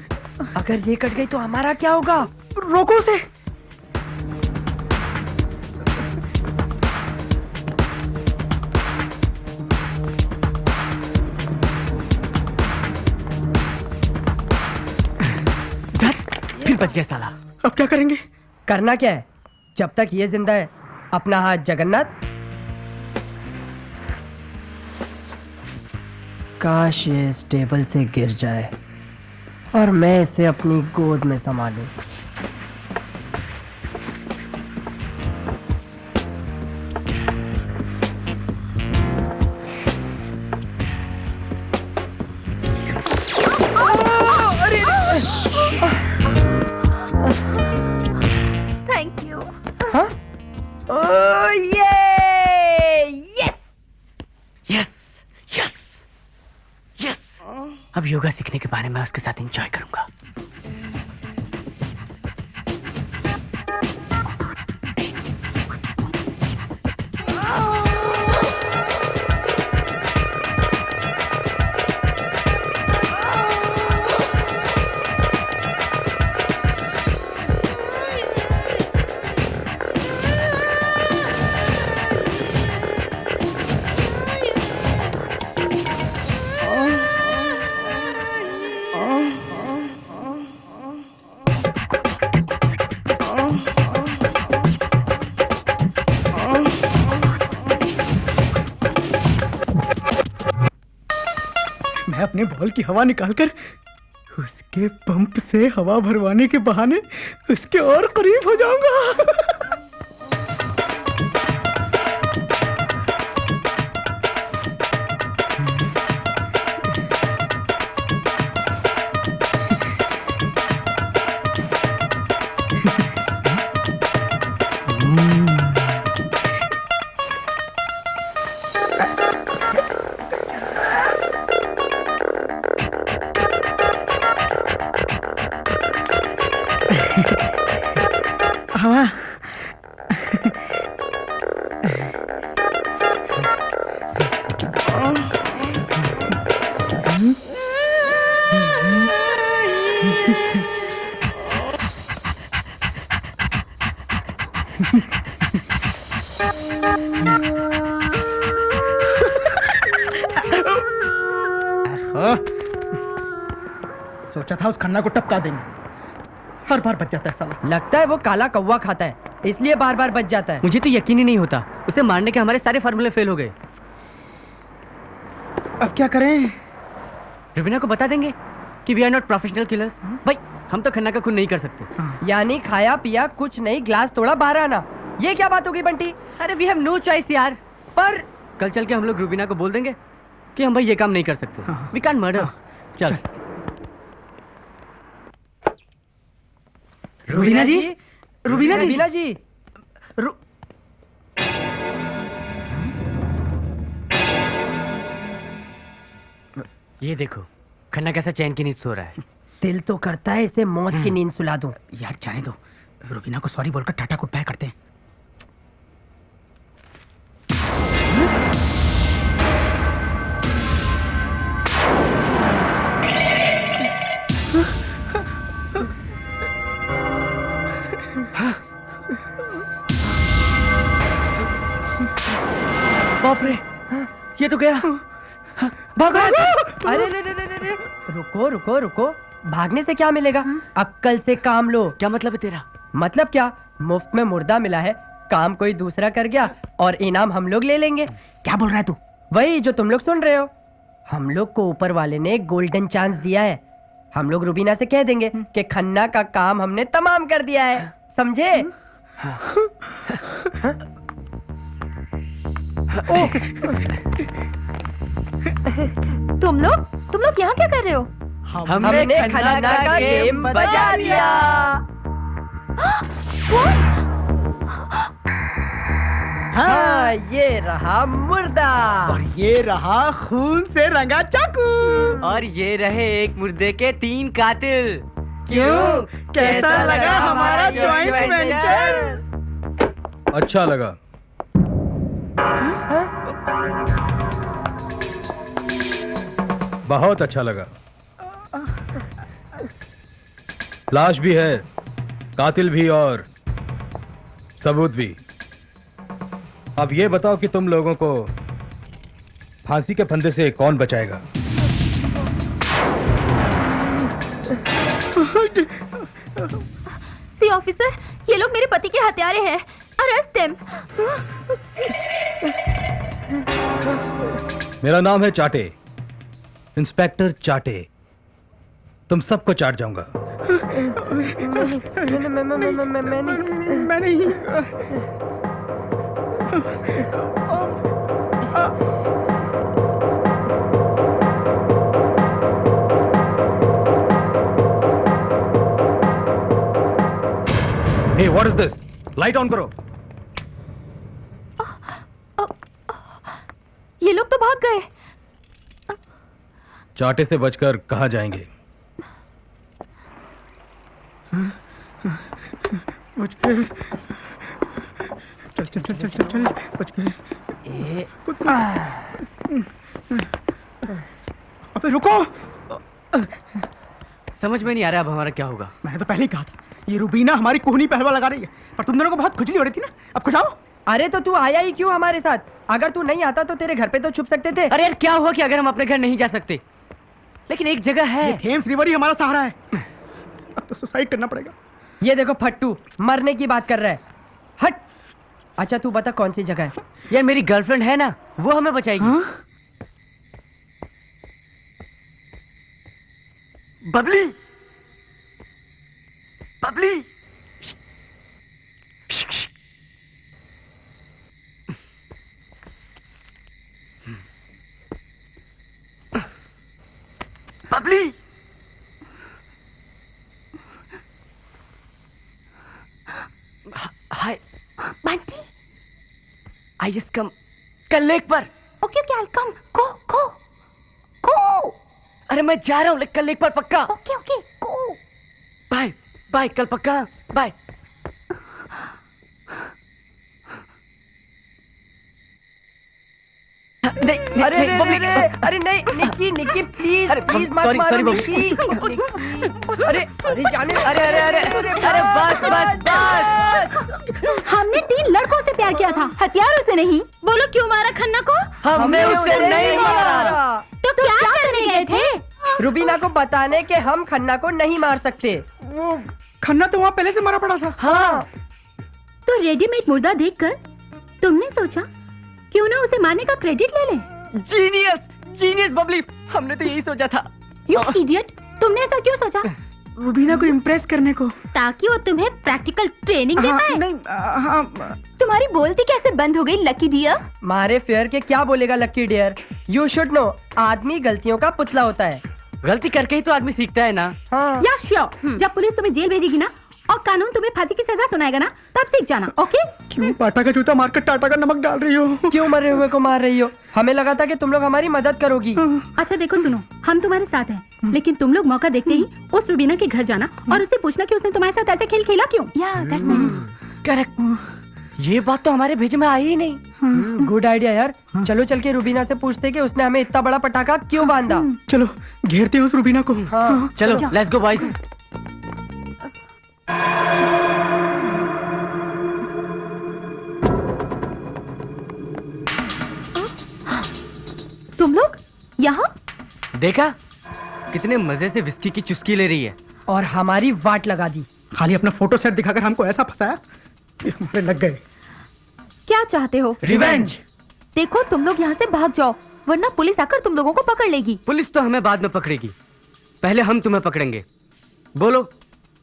[SPEAKER 1] अगर ये कट गई तो हमारा क्या होगा?
[SPEAKER 2] रोको उसे।
[SPEAKER 6] फिर बच गया साला।
[SPEAKER 2] अब क्या करेंगे?
[SPEAKER 1] करना क्या है? जब तक ये जिंदा है, अपना हाथ जगन्नाथ। काश ये इस टेबल से गिर जाए और मैं इसे अपनी गोद में संभालूं।
[SPEAKER 4] Thank you.
[SPEAKER 1] हाँ? ओह ये! यस!
[SPEAKER 6] Yes yes yes. अब योगा सीखने के बारे में उसके साथ एंजॉय करूंगा।
[SPEAKER 2] मैं अपने बॉल की हवा निकालकर उसके पंप से हवा भरवाने के बहाने उसके और करीब हो जाऊंगा। हवा। सोचा था उस खन्ना को टपका देंगे, हर बार बच जाता है साला।
[SPEAKER 1] लगता है वो काला कौवा खाता है, इसलिए बार बार बच जाता है।
[SPEAKER 6] मुझे तो यकीन ही नहीं होता, उसे मारने के हमारे सारे फार्मूले फेल हो गए।
[SPEAKER 2] अब क्या करें?
[SPEAKER 6] रुबीना को बता देंगे कि we are not professional killers. भाई हम तो खन्ना का खून नहीं कर सकते।
[SPEAKER 1] यानी खाया पिया कुछ नहीं, ग्लास तोड़ा बाहर आना, ये क्या बात होगी बंटी?
[SPEAKER 6] अरे वी हैव नो चॉइस यार।
[SPEAKER 1] पर
[SPEAKER 6] कल चल के हम लोग रूबीना को बोल देंगे कि हम भाई ये काम नहीं कर सकते। We can't murder. चल।
[SPEAKER 2] रूबीना जी, रूबीना जी,
[SPEAKER 1] रूबीना जी,
[SPEAKER 6] ये देखो खन्ना कैसा चैन की नींद सो रहा है।
[SPEAKER 1] दिल तो करता है इसे मौत की नींद सुला दूं।
[SPEAKER 2] यार जाने दो, रूबीना को सॉरी बोलकर टाटा गुड बाय करते हैं।
[SPEAKER 6] बाप रे, ये तो गया। भागो।
[SPEAKER 1] अरे रे रे रे रे रे, रुको रुको रुको, भागने से क्या मिलेगा? अक्कल से काम लो।
[SPEAKER 6] क्या मतलब है तेरा?
[SPEAKER 1] मतलब क्या, मुफ्त में मुर्दा मिला है, काम कोई दूसरा कर गया और इनाम हम लोग ले लेंगे।
[SPEAKER 2] क्या बोल रहा है तू?
[SPEAKER 1] वही जो तुम लोग सुन रहे हो। हम लोग को ऊपर वाले ने गोल्डन चांस दिया है। हम लोग रूबीना से कह देंगे कि खन्ना का काम हमने तमाम कर दिया है, समझे?
[SPEAKER 5] तुम लोग यहाँ क्या कर रहे हो?
[SPEAKER 1] हमने खन्ना का गेम बजा दिया। हाँ, ये रहा मुर्दा
[SPEAKER 2] और ये रहा खून से रंगा चाकू।
[SPEAKER 6] और ये रहे एक मुर्दे के 3 कातिल।
[SPEAKER 2] क्यों, कैसा लगा हमारा जॉइंट वेंचर?
[SPEAKER 9] अच्छा लगा। बहुत अच्छा लगा। लाश भी है, कातिल भी और सबूत भी। अब ये बताओ कि तुम लोगों को फांसी के फंदे से कौन बचाएगा?
[SPEAKER 5] सी ऑफिसर, ये लोग मेरे पति के हत्यारे हैं। Arrest them.
[SPEAKER 9] मेरा नाम है चाटे, इंस्पेक्टर चाटे। तुम सबको चाट जाऊंगा।
[SPEAKER 2] मैं नहीं।
[SPEAKER 9] Hey, what is this? Light on करो।
[SPEAKER 5] ये लोग तो भाग गए।
[SPEAKER 9] चाटे से बचकर कहां जाएंगे?
[SPEAKER 2] बच गए। चल चल चल चल चल चल, बच गए। अबे रुको।
[SPEAKER 6] समझ में नहीं आ रहा अब हमारा क्या होगा।
[SPEAKER 2] मैंने तो पहले ही कहा था, ये रूबीना हमारी कोहनी पहलवा लगा रही है, पर तुम दोनों को बहुत खुजली हो रही थी ना। अब खुजाओ।
[SPEAKER 1] अरे तो तू आया ही क्यों हमारे साथ? अगर तू नहीं आता तो तेरे घर पे तो छुप सकते थे।
[SPEAKER 6] अरे यार क्या हुआ कि अगर हम अपने घर नहीं जा सकते? लेकिन एक जगह है।
[SPEAKER 2] ये थेम्स रिवर ही हमारा सहारा है। अब तो सुसाइड करना पड़ेगा।
[SPEAKER 1] ये देखो फट्टू मरने की बात कर रहा है। हट। अच्छा तू बता कौन सी जगह है?
[SPEAKER 6] ये मेरी गर्लफ्रेंड है ना, वो हमें बचाएगी।
[SPEAKER 2] हाँ?
[SPEAKER 6] Babli, Babli. Babli. Hi
[SPEAKER 5] Bunty.
[SPEAKER 6] I just come. कल लेक पर।
[SPEAKER 5] Okay okay, I come. Go go go.
[SPEAKER 6] अरे मैं जा रहा हूँ कल लेक पर पक्का।
[SPEAKER 5] Okay okay, go.
[SPEAKER 6] Bye bye, कल पक्का। बाय। नहीं,
[SPEAKER 1] अरे अरे नहीं निक्की निक्की प्लीज प्लीज मत
[SPEAKER 6] सॉरी
[SPEAKER 1] मारो
[SPEAKER 6] सॉरी
[SPEAKER 1] निक्की। अरे अरे जाने।
[SPEAKER 6] अरे अरे अरे अरे बस बस बस।
[SPEAKER 5] हमने 3 लड़कों से प्यार किया था, हथियारों से नहीं। बोलो क्यों मारा खन्ना को?
[SPEAKER 6] हमने उसे नहीं मारा।
[SPEAKER 5] तो क्या करने गए थे?
[SPEAKER 1] रूबीना को बताने के हम खन्ना को नहीं मार सकते।
[SPEAKER 2] वो खन्ना तो वहाँ पहले से मरा पड़ा था।
[SPEAKER 1] हाँ।
[SPEAKER 5] तो रेडीमेड मुर्दा देखकर तुमने सोचा क्यों ना उसे मारने का क्रेडिट ले ले।
[SPEAKER 6] जीनियस जीनियस बबली, हमने तो यही सोचा था।
[SPEAKER 5] यू इडियट, तुमने ऐसा क्यों सोचा?
[SPEAKER 2] रूबीना को इम्प्रेस करने को।
[SPEAKER 5] ताकि वो तुम्हें प्रैक्टिकल ट्रेनिंग दे पाए।
[SPEAKER 2] नहीं, हाँ,
[SPEAKER 3] तुम्हारी बोलती कैसे बंद हो गई लकी डियर?
[SPEAKER 1] मारे फेयर के क्या बोलेगा Lucky dear? You should know, आदमी गलतियों का पुतला होता है।
[SPEAKER 6] गलती करके ही तो आदमी सीखता है ना।
[SPEAKER 1] हाँ।
[SPEAKER 5] या श्योर, जब पुलिस तुम्हें जेल भेजेगी ना और कानून तुम्हें फांसी की सजा सुनाएगा ना, तब सीख जाना। ओके?
[SPEAKER 2] क्यों पाटा का जूता मारकर टाटा का नमक डाल रही हो?
[SPEAKER 1] क्यों मरे हुए को मार रही हो? हमें लगा था कि तुम लोग हमारी मदद करोगी।
[SPEAKER 5] अच्छा देखो सुनो, हम तुम्हारे साथ हैं, लेकिन तुम लोग मौका देखते ही उस रुबीना के घर जाना और उससे पूछना कि उसने तुम्हारे साथ ऐसे खेल खेला क्यों।
[SPEAKER 3] या
[SPEAKER 6] करेक्ट। ये बात तो हमारे भेजे में आई ही नहीं।
[SPEAKER 1] गुड आइडिया यार। चलो चल के रुबीना से पूछते कि उसने हमें इतना बड़ा पटाखा क्यों बांधा।
[SPEAKER 2] चलो घेरते हैं उस रूबीना को।
[SPEAKER 1] हाँ
[SPEAKER 6] चलो लेट्स गो बॉयज।
[SPEAKER 3] तुम लोग यहाँ?
[SPEAKER 6] देखा कितने मजे से विस्की की चुस्की ले रही है।
[SPEAKER 1] और हमारी वाट लगा दी।
[SPEAKER 2] खाली अपना फोटो सेट दिखाकर हमको ऐसा फंसाया कि हमारे लग गए।
[SPEAKER 3] क्या चाहते हो?
[SPEAKER 6] रिवेंज।
[SPEAKER 3] देखो तुम लोग यहाँ से भाग जाओ, वरना पुलिस आकर तुम लोगों को पकड़ लेगी।
[SPEAKER 6] पुलिस तो हमें बाद में पकड़ेगी, पहले हम तुम्हें पकड़ेंगे। बोलो,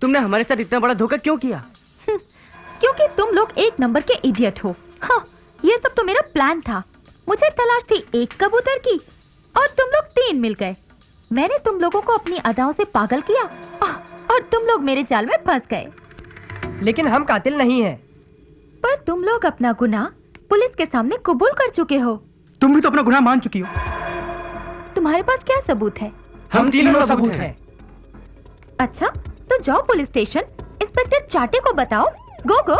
[SPEAKER 6] तुमने हमारे साथ इतना बड़ा धोखा क्यों किया?
[SPEAKER 3] क्योंकि तुम लोग एक नंबर के इडियट हो। हाँ, ये सब तो मेरा प्लान था। मुझे तलाश थी एक कबूतर की और तुम लोग 3 मिल गए। मैंने तुम लोगों को अपनी अदाओं से पागल किया और तुम लोग मेरे जाल में फंस गए।
[SPEAKER 1] लेकिन हम कातिल नहीं हैं।
[SPEAKER 3] पर तुम लोग अपना गुनाह पुलिस के सामने कबूल कर चुके हो।
[SPEAKER 2] तुम भी तो अपना गुनाह मान चुकी हो।
[SPEAKER 3] तुम्हारे पास क्या सबूत है?
[SPEAKER 6] हम तीनों सबूत हैं।
[SPEAKER 3] अच्छा, तो जाओ पुलिस स्टेशन, इंस्पेक्टर चाटे को बताओ। गो गो।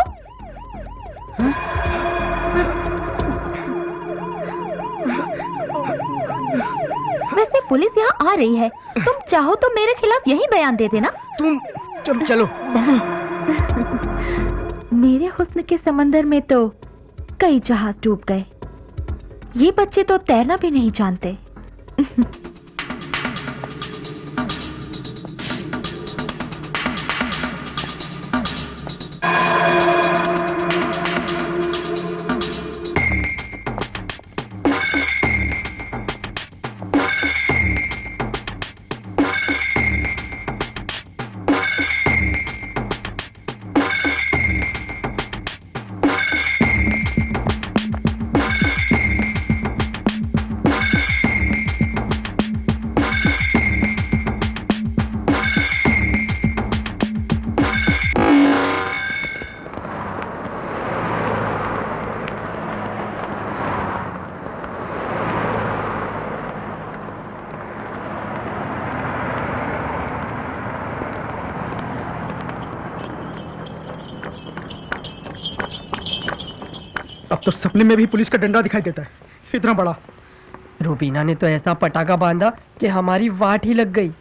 [SPEAKER 3] वैसे पुलिस यहाँ आ रही है, तुम चाहो तो मेरे खिलाफ यही बयान दे देना।
[SPEAKER 6] तुम चलो।
[SPEAKER 3] मेरे हुस्न के समंदर में तो कई जहाज डूब गए। ये बच्चे तो तैरना भी नहीं जानते।
[SPEAKER 2] अब तो सपने में भी पुलिस का डंडा दिखाई देता है, इतना बड़ा।
[SPEAKER 1] रुबीना ने तो ऐसा पटाखा बांधा कि हमारी वाट ही लग गई।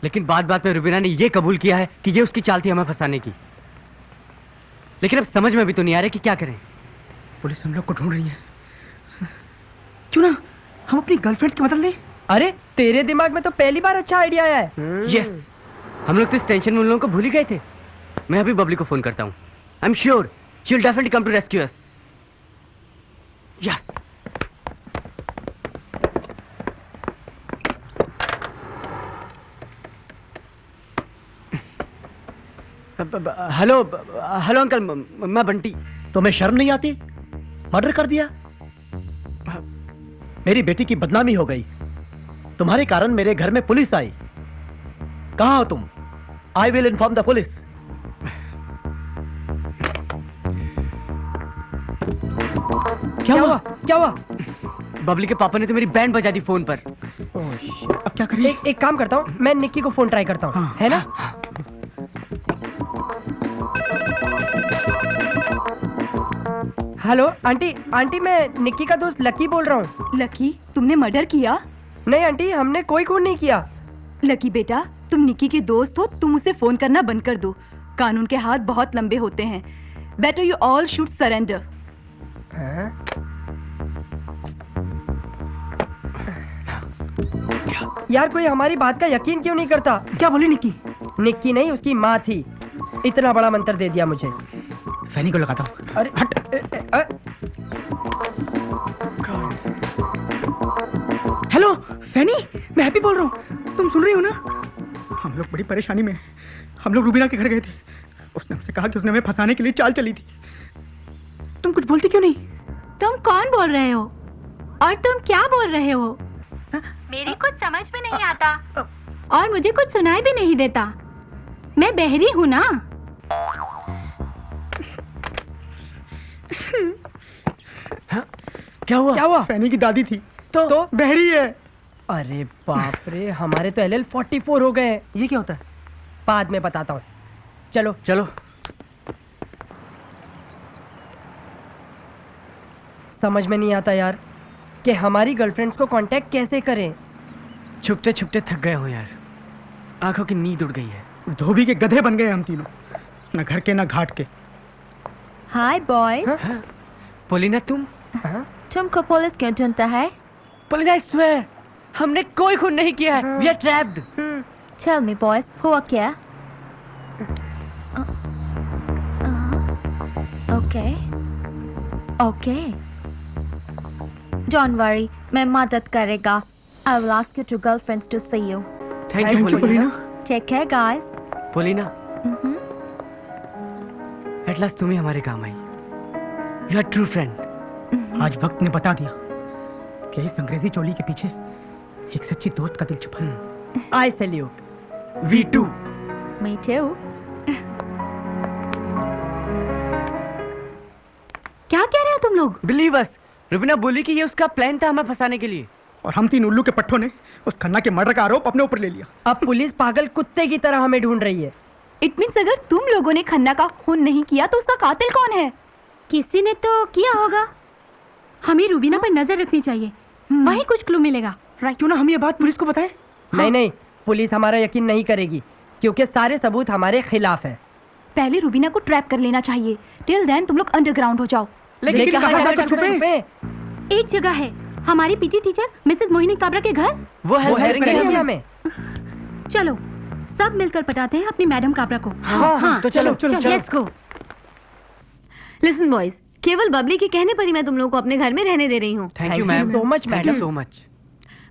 [SPEAKER 6] लेकिन बात में रुबीना ने ये कबूल किया है कि ये उसकी चाल थी हमें फंसाने की। लेकिन अब समझ में भी तो नहीं आ रहा कि क्या करें।
[SPEAKER 2] पुलिस हम लोग को ढूंढ रही है। क्यों ना हम अपनी गर्लफ्रेंड्स की बदल लें?
[SPEAKER 1] अरे तेरे दिमाग में तो पहली बार अच्छा आइडिया आया है।
[SPEAKER 6] यस, हम लोग तो इस टेंशन में उन लोगों को भूल ही गए थे। मैं अभी बबली को फोन करता हूँ। I am sure she will definitely come to rescue us. Yes. Hello uncle, मैं बंटी।
[SPEAKER 10] तुम्हें शर्म नहीं आती? मर्डर कर दिया। मेरी बेटी की बदनामी हो गई। तुम्हारे कारण मेरे घर में पुलिस आई। कहां हो तुम? I will inform the police.
[SPEAKER 1] क्या हुआ? क्या हुआ?
[SPEAKER 6] बबली के पापा ने तो मेरी बैंड बजा दी फोन पर।
[SPEAKER 2] अब क्या करें?
[SPEAKER 1] एक काम करता हूँ, मैं निक्की को फोन ट्राई करता हूँ।
[SPEAKER 2] हाँ,
[SPEAKER 1] है ना? हेलो आंटी मैं निक्की का दोस्त लकी बोल रहा हूँ।
[SPEAKER 3] लकी, तुमने मर्डर किया?
[SPEAKER 1] नहीं आंटी, हमने कोई खून नहीं किया।
[SPEAKER 3] लकी बेटा, तुम निक्की के दोस्त हो, तुम उसे फोन करना बंद कर दो। कानून के हाथ बहुत लंबे होते हैं। Better you all should surrender.
[SPEAKER 1] यार कोई हमारी बात का यकीन क्यों नहीं करता?
[SPEAKER 2] क्या बोली निक्की?
[SPEAKER 1] निक्की नहीं, उसकी माँ थी। इतना बड़ा मंत्र दे दिया मुझे।
[SPEAKER 2] फैनी को लगाता हूँ।
[SPEAKER 1] अरे हट।
[SPEAKER 2] हेलो फैनी, मैं हैप्पी बोल रहा हूँ। तुम सुन रही हो ना? हम लोग बड़ी परेशानी में हैं। हम लोग रूबीना के घर गए थे। उसने हमसे कहा कि उसने हमें फंसाने के लिए चाल चली थी। तुम कुछ बोलती क्यों नहीं?
[SPEAKER 5] तुम कौन बोल रहे हो और तुम क्या बोल रहे हो? मेरी कुछ समझ में नहीं आता और मुझे कुछ सुनाई भी नहीं देता। मैं बहरी हूँ ना।
[SPEAKER 1] क्या हुआ?
[SPEAKER 2] फैनी की दादी थी तो बहरी है।
[SPEAKER 1] अरे बाप रे, हमारे तो LL 44 हो गए।
[SPEAKER 2] ये क्या होता है?
[SPEAKER 1] बाद में बताता हूँ, चलो। समझ में नहीं आता यार कि हमारी गर्लफ्रेंड्स को कांटेक्ट कैसे करें।
[SPEAKER 6] छुपते छुपते थक गए हो यार, आंखों की नींद उड़ गई है।
[SPEAKER 2] धोबी के गधे बन गए हम तीनों, ना घर के ना घाट के।
[SPEAKER 4] हाय बॉय,
[SPEAKER 6] पोलिना तुम
[SPEAKER 4] तुमको पुलिस क्यों ढूंढता है?
[SPEAKER 6] पोलिना आई स्वेयर हमने कोई खून नहीं किया है। We are trapped.
[SPEAKER 4] Tell me boys, हुआ क्या? Okay. Don't worry, मैं मदद करेगा। I will ask your two girlfriends to see you.
[SPEAKER 6] Thank you Polina.
[SPEAKER 4] Take care guys.
[SPEAKER 6] Polina, at last तुम ही हमारे काम आई। You are true friend.
[SPEAKER 2] आज वक्त ने बता दिया कि इस अंग्रेजी चोली के पीछे एक सच्ची दोस्त का दिल छुपा है।
[SPEAKER 1] I salute.
[SPEAKER 6] We too.
[SPEAKER 4] Me too.
[SPEAKER 5] क्या कह रहे हो तुम लोग?
[SPEAKER 6] बिलीव अस, रुबीना बोली कि ये उसका प्लान था हमें फंसाने के लिए।
[SPEAKER 2] और हम तीन उल्लू के पट्टों ने उस खन्ना के मर्डर का आरोप अपने ऊपर ले लिया।
[SPEAKER 1] अब पुलिस पागल कुत्ते की तरह हमें ढूंढ रही है।
[SPEAKER 5] इट मीन्स अगर तुम लोगों ने खन्ना का खून नहीं किया तो उसका कातिल कौन है? किसी ने तो किया होगा। हमें रूबीना पर नजर रखनी चाहिए, वहीं कुछ क्लू मिलेगा।
[SPEAKER 2] क्यों ना हम ये बात पुलिस को बताएं?
[SPEAKER 1] नहीं, पुलिस हमारा यकीन नहीं करेगी क्योंकि सारे सबूत हमारे खिलाफ है।
[SPEAKER 5] पहले रूबीना को ट्रैप कर लेना चाहिए। टिल देन तुम लोग अंडरग्राउंड हो जाओ।
[SPEAKER 1] लेकिन कहाँ जाकर छुपे?
[SPEAKER 5] एक जगह है, हमारी PT teacher Mrs Mohini Kabra के घर।
[SPEAKER 1] वो हेल्प करेंगे हमें।
[SPEAKER 5] चलो सब मिलकर पटाते हैं अपनी मैडम काबरा को।
[SPEAKER 1] हाँ, तो चलो।
[SPEAKER 5] Let's go. लिसन बॉयज, केवल बबली के कहने पर ही मैं तुम लोगों को अपने घर में रहने दे रही हूँ।
[SPEAKER 6] Thank you ma'am.
[SPEAKER 1] So much madam.
[SPEAKER 6] So much.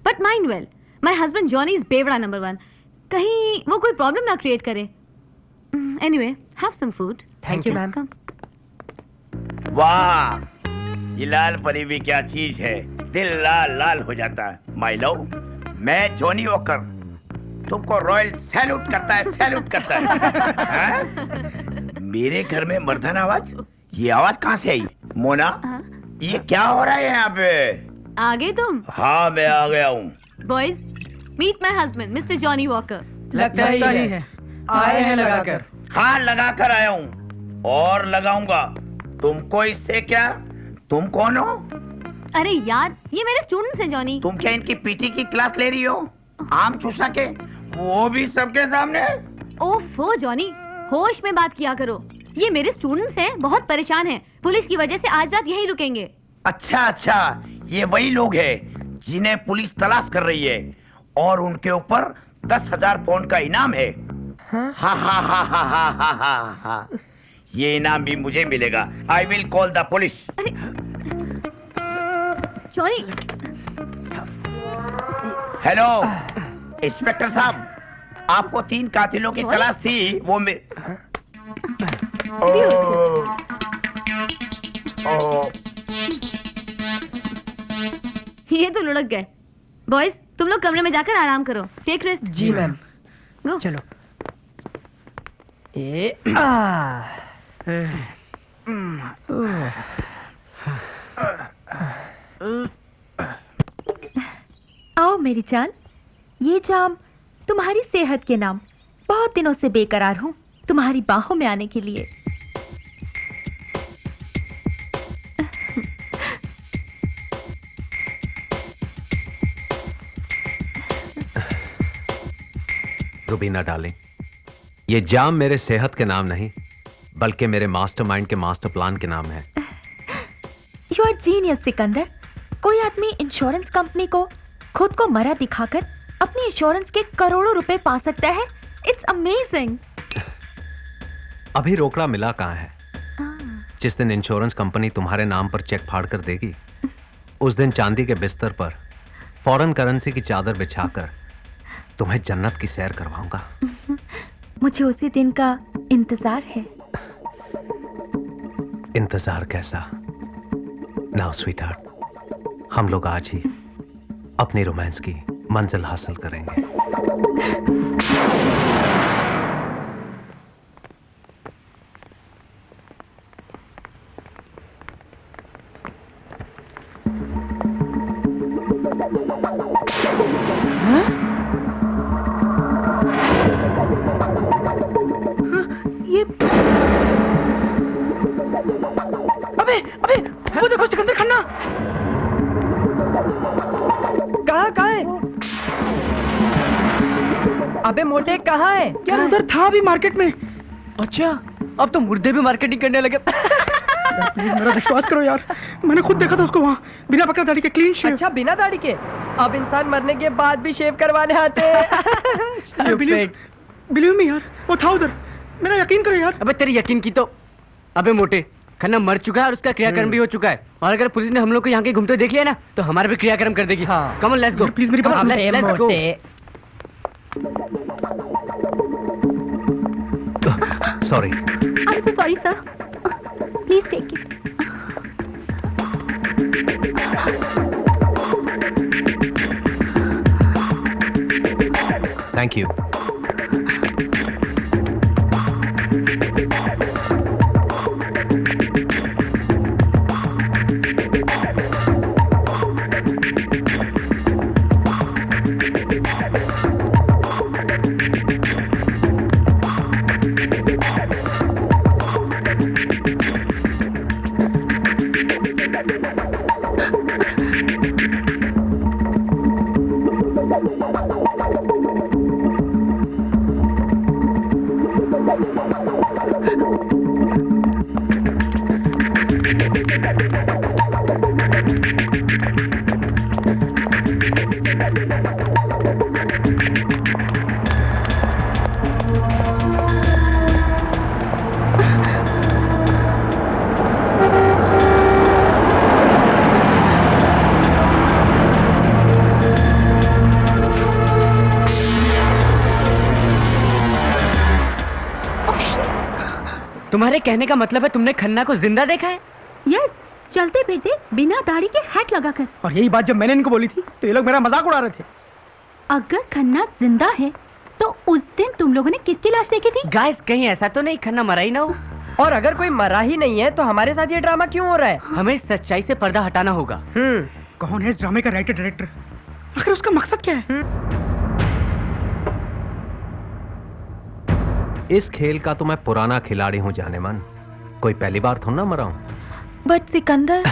[SPEAKER 5] But mind well, my husband Johnny is बेवड़ा नंबर 1। कहीं वो कोई प्रॉब्लम ना क्रिएट करे। Anyway, have some food.
[SPEAKER 1] Thank you ma'am.
[SPEAKER 11] वाह, ये लाल परी भी क्या चीज है, दिल लाल लाल हो जाता है। माय लव, मैं जॉनी वॉकर तुमको रॉयल सैल्यूट करता है। हाँ? मेरे घर में मर्दान आवाज, ये आवाज कहाँ से आई? मोना, ये क्या हो रहा है यहाँ पे?
[SPEAKER 5] आ गए तुम?
[SPEAKER 11] हाँ, मैं आ गया हूँ।
[SPEAKER 5] Boys, meet my husband mister Johnny Walker.
[SPEAKER 1] लगता ही है आए हैं लगाकर।
[SPEAKER 11] हाँ, लगा कर आया हूँ और लगाऊंगा। तुमको इससे क्या? तुम कौन हो?
[SPEAKER 5] अरे यार, ये मेरे स्टूडेंट्स हैं जॉनी।
[SPEAKER 11] तुम क्या इनकी पीटी की क्लास ले रही हो? आम चूसा के, वो भी सबके सामने?
[SPEAKER 5] ओफो जॉनी, होश में बात किया करो। ये मेरे स्टूडेंट्स हैं, बहुत परेशान हैं। पुलिस की वजह से आज रात यहीं रुकेंगे।
[SPEAKER 11] अच्छा, ये वही लोग हैं जिन्हें पुलिस तलाश कर रही है और उनके ऊपर 10,000 पाउंड का इनाम है। हा। ये इनाम भी मुझे मिलेगा। I will call the police.
[SPEAKER 5] Johnny.
[SPEAKER 11] Hello inspector साहब, आपको 3 कातिलों की तलाश थी। वो
[SPEAKER 5] ये तो लुढ़क गए। बॉयज, तुम लोग कमरे में जाकर आराम करो। Take rest.
[SPEAKER 1] जी मैम।
[SPEAKER 5] गो।
[SPEAKER 1] चलो।
[SPEAKER 3] आओ मेरी जान, ये जाम तुम्हारी सेहत के नाम। बहुत दिनों से बेकरार हूँ तुम्हारी बाहों में आने के लिए।
[SPEAKER 8] रुबीना डार्लिंग, ये जाम मेरे सेहत के नाम नहीं बल्कि मेरे मास्टरमाइंड के मास्टर प्लान के नाम है।
[SPEAKER 3] You are genius Sikandar. कोई आदमी इंश्योरेंस कंपनी को खुद को मरा दिखाकर अपनी इंश्योरेंस के करोड़ों रुपए पा सकता है। It's amazing.
[SPEAKER 8] अभी रोकड़ा मिला कहाँ है? जिस दिन इंश्योरेंस कंपनी तुम्हारे नाम पर चेक फाड़ कर देगी, उस दिन चांदी के बिस्तर पर फॉरेन करेंसी की चादर बिछाकर तुम्हें जन्नत की सैर करवाऊंगा।
[SPEAKER 3] मुझे उसी दिन का इंतजार है।
[SPEAKER 8] इंतजार कैसा? नाउ स्वीटहार्ट, हम लोग आज ही अपनी रोमांस की मंजिल हासिल करेंगे।
[SPEAKER 1] अबे वो देखो सिकंदर खन्ना। कहाँ है? अबे मोटे कहाँ है?
[SPEAKER 2] यार उधर था अभी मार्केट में।
[SPEAKER 6] अच्छा, अब तो मुर्दे भी मार्केटिंग करने लगे।
[SPEAKER 2] प्लीज मेरा विश्वास करो यार, मैंने खुद देखा था उसको वहाँ, बिना बकरा दाढ़ी के, क्लीन शेव।
[SPEAKER 1] अच्छा, बिना दाढ़ी के? अब इंसान मरने के बाद भी शेव करवाने आते हैं।
[SPEAKER 2] बिलीव मी यार, वो था उधर, मेरा यकीन करो यार।
[SPEAKER 6] अबे तेरी यकीन की तो, अबे मोटे, खन्ना मर चुका है और उसका क्रियाक्रम भी हो चुका है। और अगर पुलिस ने हम लोग को यहाँ के घूमते देख लिया ना, तो हमारा भी क्रियाक्रम कर देगी।
[SPEAKER 1] हाँ।
[SPEAKER 6] Come on, let's go.
[SPEAKER 2] Please मेरी बात सुनो।
[SPEAKER 6] Let's go.
[SPEAKER 8] Sorry.
[SPEAKER 4] I'm so sorry, sir. Please take it.
[SPEAKER 8] Thank you.
[SPEAKER 6] तुम्हारे कहने का मतलब है तुमने खन्ना को जिंदा देखा है?
[SPEAKER 4] यस, चलते फिरते बिना दाढ़ी के हैट लगाकर।
[SPEAKER 2] और यही बात जब मैंने इनको बोली थी तो ये लोग मेरा मजाक उड़ा रहे थे।
[SPEAKER 4] अगर खन्ना जिंदा है तो उस दिन तुम लोगों ने किसकी लाश देखी थी?
[SPEAKER 6] गाइस, कहीं ऐसा तो नहीं खन्ना मरा ही ना हो?
[SPEAKER 1] और अगर कोई मरा ही नहीं है तो हमारे साथ ये ड्रामा क्यों हो रहा है?
[SPEAKER 6] हमें सच्चाई से पर्दा हटाना होगा।
[SPEAKER 2] कौन है इस ड्रामे का राइटर डायरेक्टर? आखिर उसका मकसद क्या है?
[SPEAKER 8] इस खेल का तो मैं पुराना खिलाड़ी हूं जाने मन, कोई पहली बार थोड़ा ना मरा हूं।
[SPEAKER 3] But Sikandar.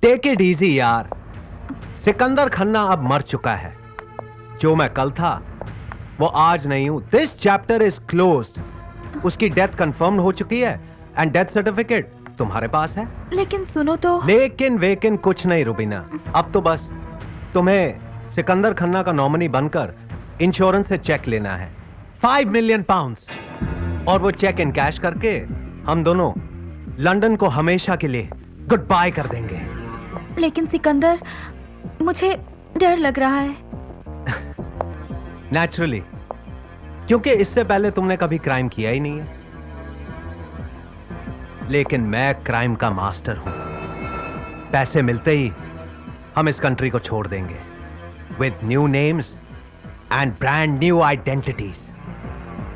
[SPEAKER 8] Take it easy यार, सिकंदर खन्ना अब मर चुका है। जो मैं कल था वो आज नहीं हूं। This chapter is closed. उसकी डेथ कंफर्म हो चुकी है एंड डेथ सर्टिफिकेट तुम्हारे पास है।
[SPEAKER 3] लेकिन सुनो तो।
[SPEAKER 8] लेकिन वेकिन कुछ नहीं रुबीना, अब तो बस तुम्हें सिकंदर खन्ना का नॉमिनी बनकर इंश्योरेंस से चेक लेना है, 5 मिलियन पाउंड्स, और वो चेक इन कैश करके हम दोनों लंदन को हमेशा के लिए गुड बाय कर देंगे।
[SPEAKER 3] लेकिन सिकंदर, मुझे डर लग रहा है।
[SPEAKER 8] नेचुरली, क्योंकि इससे पहले तुमने कभी क्राइम किया ही नहीं है। लेकिन मैं क्राइम का मास्टर हूं। पैसे मिलते ही हम इस कंट्री को छोड़ देंगे with new names and brand new identities.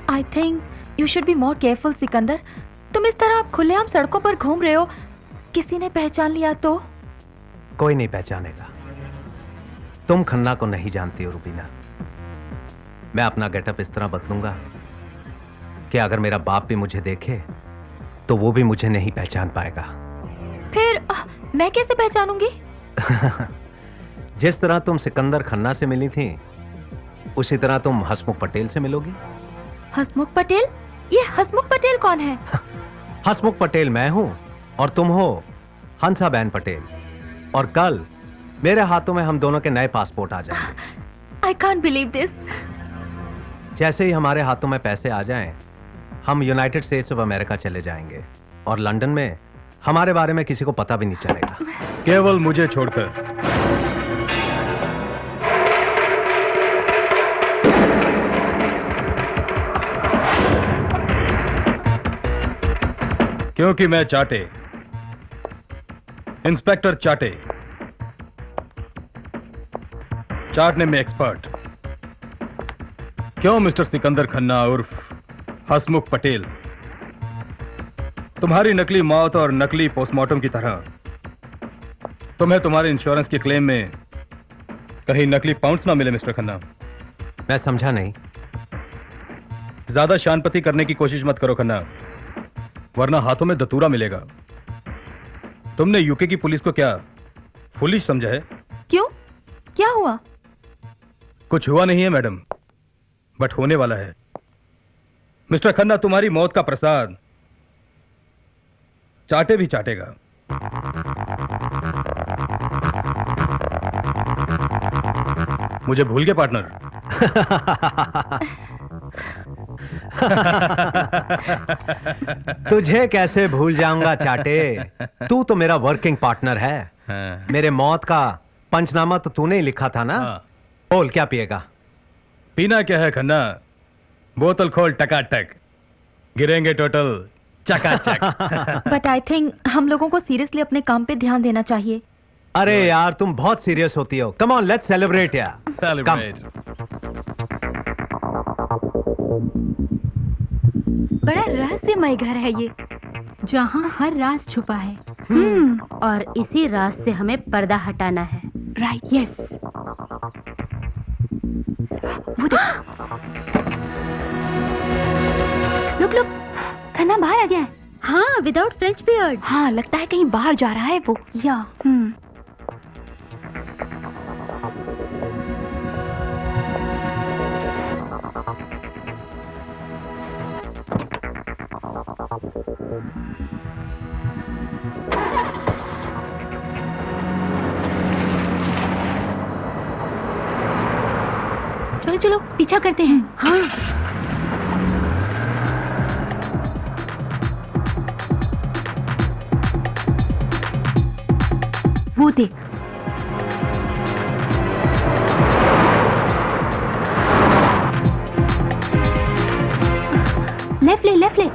[SPEAKER 3] I think you should be more careful Sikandar. तुम इस तरह खुलेआम सड़कों पर घूम रहे हो, किसी ने पहचान लिया तो?
[SPEAKER 8] कोई नहीं पहचानेगा। तुम खन्ना को नहीं जानती हो रुबीना। मैं अपना गेटअप इस तरह बदलूंगा कि अगर मेरा बाप भी मुझे देखे तो वो भी मुझे नहीं पहचान पाएगा।
[SPEAKER 3] फिर मैं कैसे पहचानूंगी?
[SPEAKER 8] जिस तरह तुम सिकंदर खन्ना से मिली थी उसी तरह तुम हसमुख पटेल से मिलोगी।
[SPEAKER 3] हसमुख पटेल? ये हसमुख पटेल कौन है?
[SPEAKER 8] हसमुख पटेल मैं हूं और तुम हो हंसाबेन पटेल, और कल मेरे हाथों में हम दोनों के नए पासपोर्ट आ जाएंगे।
[SPEAKER 3] I can't believe this.
[SPEAKER 8] जैसे ही हमारे हाथों में पैसे आ जाएं, हम यूनाइटेड स्टेट्स ऑफ अमेरिका चले जाएंगे और लंदन में हमारे बारे में किसी को पता भी नहीं चलेगा,
[SPEAKER 9] केवल मुझे छोड़कर। क्योंकि मैं चाटे, इंस्पेक्टर चाटे, चाटने में एक्सपर्ट। क्यों मिस्टर सिकंदर खन्ना उर्फ हसमुख पटेल, तुम्हारी नकली मौत और नकली पोस्टमार्टम की तरह तुम्हें तुम्हारे इंश्योरेंस के क्लेम में कहीं नकली पाउंड्स ना मिले मिस्टर खन्ना।
[SPEAKER 8] मैं समझा नहीं।
[SPEAKER 9] ज्यादा शानपति करने की कोशिश मत करो खन्ना, वरना हाथों में दतूरा मिलेगा। तुमने यूके की पुलिस को क्या फुलिश समझा है?
[SPEAKER 3] क्यों, क्या हुआ?
[SPEAKER 9] कुछ हुआ नहीं है मैडम, बट होने वाला है। मिस्टर खन्ना, तुम्हारी मौत का प्रसाद चाटे भी चाटेगा। मुझे भूल गए पार्टनर?
[SPEAKER 8] तुझे कैसे भूल जाऊंगा चाटे, तू तो मेरा वर्किंग पार्टनर है। मेरे मौत का पंचनामा तो तूने ही लिखा था ना। बोल, क्या पिएगा?
[SPEAKER 9] पीना क्या है खन्ना, बोतल खोल टकाटक, गिरेंगे टोटल चकाचक।
[SPEAKER 3] बट आई थिंक हम लोगों को सीरियसली अपने काम पे ध्यान देना चाहिए।
[SPEAKER 8] अरे यार, तुम बहुत सीरियस होती हो। कम ऑन, लेट्स सेलिब्रेट यार।
[SPEAKER 9] सेलिब्रेट।
[SPEAKER 4] बड़ा रहस्यमय घर है ये,
[SPEAKER 5] जहाँ हर राज छुपा है।
[SPEAKER 4] और इसी राज से हमें पर्दा हटाना है।
[SPEAKER 5] Right, yes.
[SPEAKER 4] Look look, Khanna बाहर आ गया है। हाँ, विदाउट फ्रेंच बियर्ड।
[SPEAKER 3] हाँ, लगता है कहीं बाहर जा रहा है वो।
[SPEAKER 4] या
[SPEAKER 5] चलो चलो पीछा करते हैं।
[SPEAKER 4] हाँ,
[SPEAKER 5] वो देख,
[SPEAKER 4] लेफ्ट ले, लेफ्ट ले।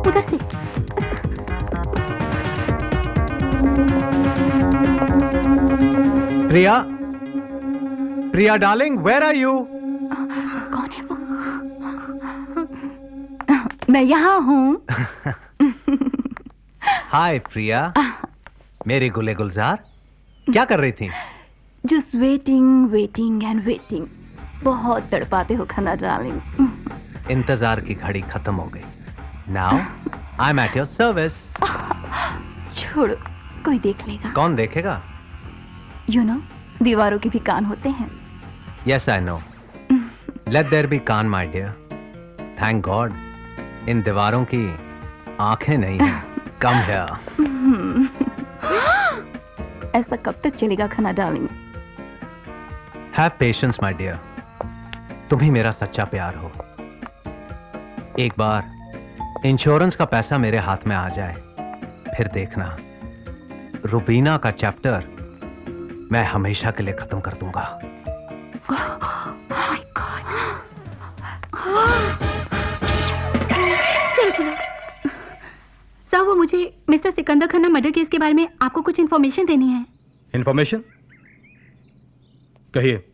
[SPEAKER 4] उधर से।
[SPEAKER 8] प्रिया, प्रिया डार्लिंग, वेयर आर यू?
[SPEAKER 3] कौन है वो? मैं यहाँ हूँ।
[SPEAKER 8] हाय प्रिया, मेरी गुले गुलजार, क्या कर रही थी?
[SPEAKER 3] Just waiting waiting and waiting. बहुत तड़पाते हो खन्ना डार्लिंग।
[SPEAKER 8] इंतजार की घड़ी खत्म हो गई। Now I am at your service.
[SPEAKER 3] छोड़ो, कोई देख लेगा।
[SPEAKER 8] कौन देखेगा?
[SPEAKER 3] यू नो, दीवारों के भी कान होते हैं।
[SPEAKER 8] Yes I know. Let there be कान माय डियर। थैंक गॉड इन दीवारों की आंखें नहीं हैं। Come here.
[SPEAKER 3] ऐसा कब तक चलेगा Khanna darling?
[SPEAKER 8] Have patience my dear. तुम ही मेरा सच्चा प्यार हो। एक बार इंश्योरेंस का पैसा मेरे हाथ में आ जाए, फिर देखना रुबीना का चैप्टर मैं हमेशा के लिए खत्म कर दूंगा।
[SPEAKER 5] चलो चलो। सर, वो मुझे mister Sikandar Khanna murder case के बारे में आपको कुछ इन्फॉर्मेशन देनी है।
[SPEAKER 9] इन्फॉर्मेशन? कहिए।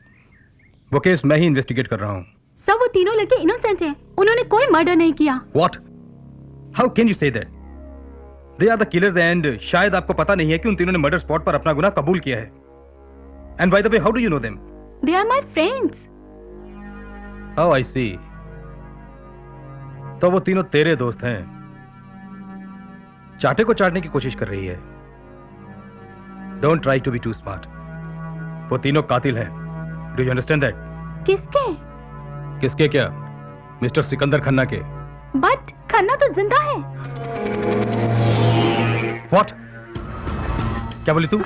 [SPEAKER 9] वो केस मैं ही इन्वेस्टिगेट कर रहा हूँ।
[SPEAKER 5] सर, वो तीनों लड़के इनोसेंट हैं। उन्होंने कोई मर्डर नहीं किया।
[SPEAKER 9] What? How can you say that? They are the killers and शायद आपको पता नहीं है कि उन तीनों ने मर्डर स्पॉट पर अपना गुनाह कबूल किया है। And by the way, how do you know them?
[SPEAKER 5] They are my friends.
[SPEAKER 9] Oh, I see. तो वो तीनों तेरे दोस्त हैं। चाटे को चाटने की कोशिश कर रही है। Don't try to be too smart. वो तीनों कातिल हैं। Do you understand that?
[SPEAKER 5] किसके?
[SPEAKER 9] किसके क्या? मिस्टर सिकंदर खन्ना के।
[SPEAKER 5] बट खन्ना तो जिंदा है।
[SPEAKER 9] व्हाट? क्या बोली तू?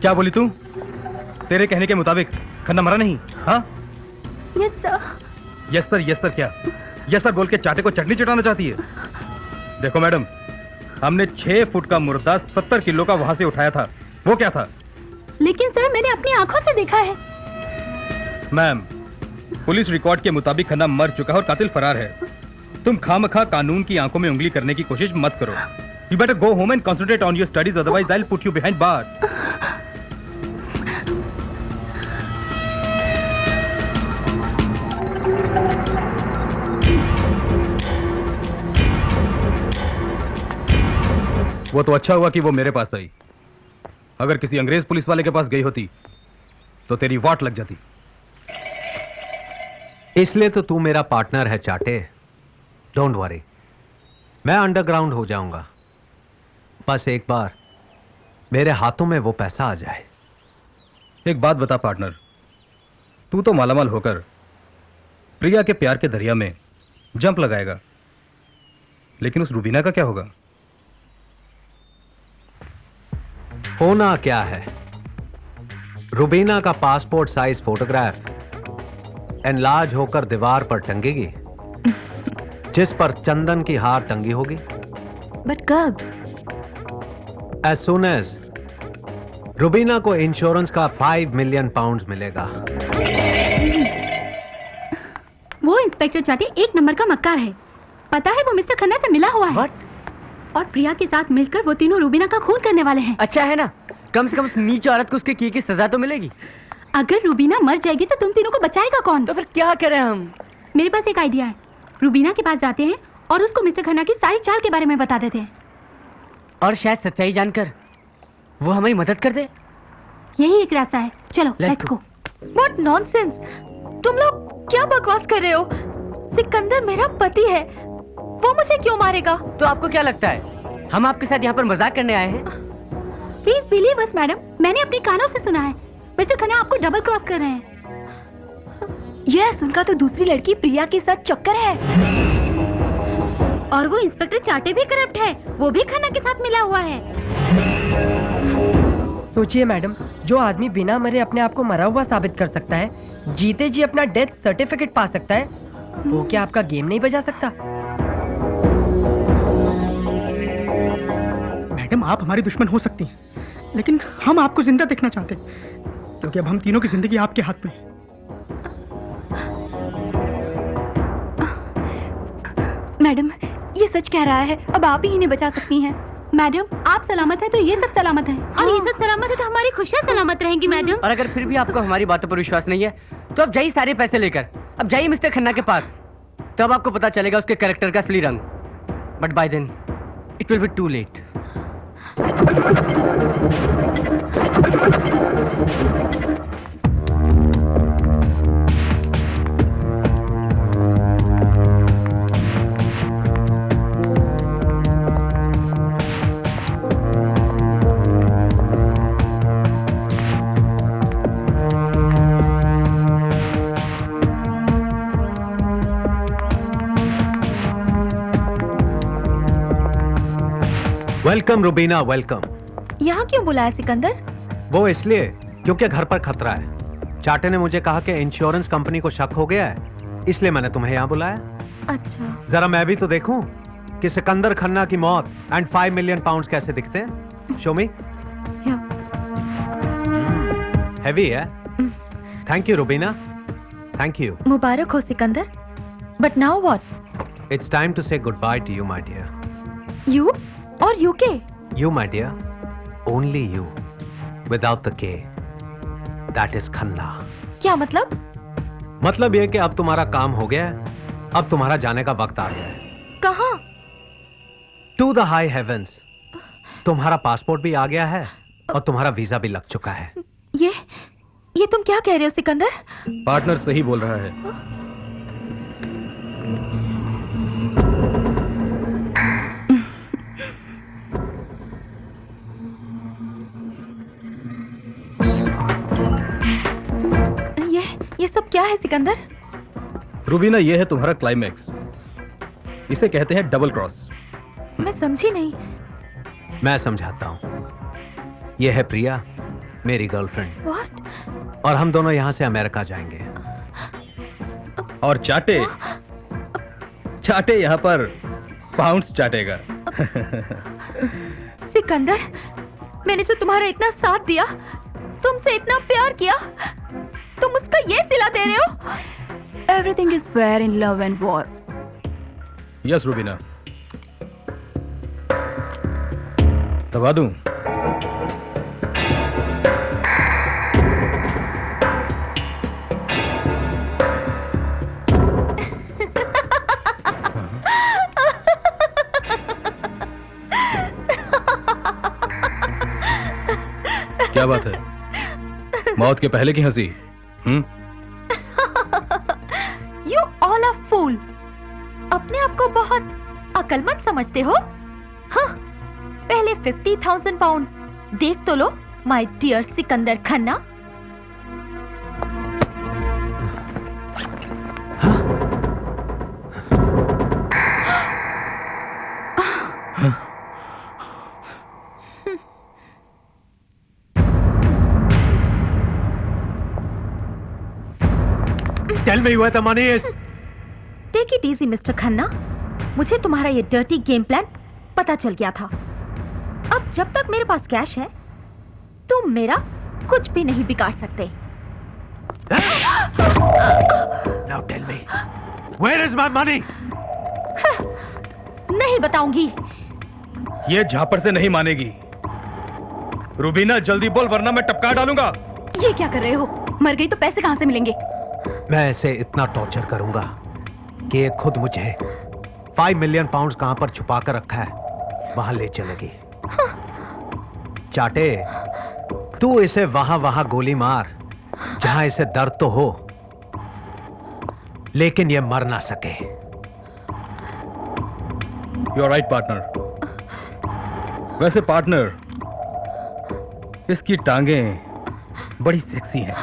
[SPEAKER 9] क्या बोली तू? तेरे कहने के मुताबिक खन्ना मरा नहीं? हाँ?
[SPEAKER 5] Yes sir.
[SPEAKER 9] Yes sir, yes sir क्या? यस सर बोल के चाटे को चटनी चटाना चाहती है? देखो मैडम, हमने 6 फुट का मुर्दा 70 किलो का वहां से उठाया था। वो क्या था?
[SPEAKER 5] लेकिन सर मैंने अपनी आंखों से देखा है।
[SPEAKER 9] मैम, पुलिस रिकॉर्ड के मुताबिक खन्ना मर चुका है और कातिल फरार है। तुम खामखा कानून की आंखों में उंगली करने की कोशिश मत करो। You better go home and concentrate on your studies, otherwise I'll put you behind bars. वो तो अच्छा हुआ कि वो मेरे पास आई। अगर किसी अंग्रेज पुलिस वाले के पास गई होती तो तेरी वाट लग जाती।
[SPEAKER 8] इसलिए तो तू मेरा पार्टनर है चाटे। डोंट वरी, मैं अंडरग्राउंड हो जाऊंगा। बस एक बार मेरे हाथों में वो पैसा आ जाए।
[SPEAKER 9] एक बात बता पार्टनर, तू तो मालामाल होकर प्रिया के प्यार के दरिया में जंप लगाएगा, लेकिन उस रूबीना का क्या होगा?
[SPEAKER 8] होना क्या है, रूबीना का पासपोर्ट साइज फोटोग्राफ एनलार्ज होकर दीवार पर टंगेगी, जिस पर चंदन की हार टंगी होगी।
[SPEAKER 3] बट कब?
[SPEAKER 8] As soon as रूबीना को इंश्योरेंस का 5 मिलियन पाउंड्स मिलेगा।
[SPEAKER 5] वो इंस्पेक्टर चाटे एक नंबर का मक्कार है। पता है वो मिस्टर खन्ना से मिला हुआ है।
[SPEAKER 6] What?
[SPEAKER 5] और प्रिया के साथ मिलकर वो तीनों रूबीना का खून करने वाले हैं।
[SPEAKER 6] अच्छा है ना, कम से कम उस नीच औरत को उसके किए की सजा तो मिलेगी।
[SPEAKER 5] अगर रूबीना मर जाएगी तो तुम तीनों को बचाएगा कौन?
[SPEAKER 6] तो फिर क्या करें हम?
[SPEAKER 5] मेरे पास एक आइडिया है। रूबीना के पास जाते हैं और उसको मिस्टर खन्ना की सारी चाल के बारे में बता देते हैं,
[SPEAKER 6] और शायद सच्चाई जानकर वो हमारी मदद कर दे।
[SPEAKER 5] यही एक रास्ता है। चलो
[SPEAKER 6] Let's
[SPEAKER 5] let's
[SPEAKER 6] go.
[SPEAKER 5] Go.
[SPEAKER 3] What nonsense! तुम लोग क्या बकवास कर रहे हो? सिकंदर मेरा पति है, वो मुझे क्यों मारेगा?
[SPEAKER 6] तो आपको क्या लगता है हम आपके साथ यहाँ पर मजाक करने आए हैं?
[SPEAKER 5] प्लीज बिलीव अस मैडम, मैंने अपने कानों से सुना है मिस्टर खन्ना आपको डबल क्रॉस कर रहे हैं।
[SPEAKER 3] यस, उनका तो दूसरी लड़की प्रिया के साथ चक्कर है।
[SPEAKER 5] और वो इंस्पेक्टर चाटे भी करप्ट है, वो भी खन्ना के साथ मिला हुआ है।
[SPEAKER 1] सोचिए मैडम, जो आदमी बिना मरे अपने आप को मरा हुआ साबित कर सकता है, जीते जी अपना डेथ सर्टिफिकेट पा सकता है, वो क्या आपका गेम नहीं बजा सकता?
[SPEAKER 2] मैडम, आप हमारी दुश्मन हो सकती हैं, लेकिन हम आपको जिंदा देखना चाहते हैं, क्योंकि अब हम तीनों की जिंदगी आपके हाथ में है।
[SPEAKER 3] मैडम, ये सच कह रहा है, अब आप ही इन्हें बचा सकती हैं।
[SPEAKER 5] मैडम, आप सलामत है तो ये सब सलामत है, और ये सब सलामत है तो हमारी खुशियाँ सलामत रहेंगी मैडम।
[SPEAKER 6] और अगर फिर भी आपको हमारी बातों पर विश्वास नहीं है तो अब जाइए सारे पैसे लेकर, अब जाइए मिस्टर खन्ना के पास, तब आपको पता चलेगा उसके कैरेक्टर का असली रंग। But by then it will be too late.
[SPEAKER 8] Welcome Rubina, welcome.
[SPEAKER 3] यहाँ क्यों बुलाया सिकंदर?
[SPEAKER 8] वो इसलिए क्योंकि घर पर खतरा है। चाटे ने मुझे कहा कि इंश्योरेंस कंपनी को शक हो गया है, इसलिए मैंने तुम्हें यहाँ बुलाया।
[SPEAKER 3] अच्छा,
[SPEAKER 8] जरा मैं भी तो देखूं कि सिकंदर खन्ना की मौत एंड 5 मिलियन पाउंड्स कैसे दिखते हैं। Show me. हैवी है। Thank you Rubina, thank you.
[SPEAKER 3] मुबारक हो Sikandar. But now what?
[SPEAKER 8] It's time to say good bye to you my dear.
[SPEAKER 3] You और UK?
[SPEAKER 8] You, my dear, only you, without the K. That is Khanna.
[SPEAKER 3] क्या मतलब?
[SPEAKER 8] मतलब यह कि अब तुम्हारा काम हो गया है, अब तुम्हारा जाने का वक्त आ गया है।
[SPEAKER 3] कहाँ?
[SPEAKER 8] To the high heavens। तुम्हारा पासपोर्ट भी आ गया है और तुम्हारा वीजा भी लग चुका है।
[SPEAKER 3] ये तुम क्या कह रहे हो सिकंदर?
[SPEAKER 9] पार्टनर सही बोल रहा है।
[SPEAKER 3] है सिकंदर?
[SPEAKER 9] रूबीना, ये है तुम्हारा क्लाइमैक्स। इसे कहते हैं डबल क्रॉस।
[SPEAKER 3] मैं समझी नहीं।
[SPEAKER 8] मैं समझाता हूँ। ये है प्रिया, मेरी गर्लफ्रेंड,
[SPEAKER 3] What?
[SPEAKER 8] और हम दोनों यहाँ से अमेरिका जाएंगे।
[SPEAKER 9] और चाटे यहाँ पर पाउंड्स चाटेगा।
[SPEAKER 3] सिकंदर, मैंने जो तुम्हारा इतना साथ दिया, तुमसे इतना प्यार किया, तुम उसका ये सिला दे रहे हो?
[SPEAKER 4] Everything is fair in love and war.
[SPEAKER 9] Yes Rubina, दबा दूं? क्या बात है? मौत के पहले की हंसी?
[SPEAKER 3] You all are fool. अपने आप को बहुत अकलमंद समझते हो? हाँ, पहले 50,000 पाउंड्स देख तो लो, my dear Sikandar Khanna.
[SPEAKER 8] Tell me where the money is.
[SPEAKER 3] Take it easy mister Khanna, मुझे तुम्हारा ये डर्टी गेम प्लान पता चल गया था। अब जब तक मेरे पास कैश है, तुम मेरा कुछ भी नहीं बिगाड़ सकते।
[SPEAKER 8] Now tell me, where is my money?
[SPEAKER 3] नहीं बताऊंगी।
[SPEAKER 9] ये झापड़ से नहीं मानेगी। रूबीना, जल्दी बोल वरना मैं टपका डालूंगा।
[SPEAKER 4] ये क्या कर रहे हो? मर गई तो पैसे कहाँ से मिलेंगे?
[SPEAKER 8] मैं इसे इतना टॉर्चर करूंगा कि ये खुद मुझे 5 मिलियन पाउंड्स कहां पर छुपा कर रखा है वहां ले चलेगी। चाटे, तू इसे वहां गोली मार जहां इसे दर्द तो हो, लेकिन ये मर ना सके।
[SPEAKER 9] You are right partner. वैसे पार्टनर, इसकी टांगें बड़ी सेक्सी हैं।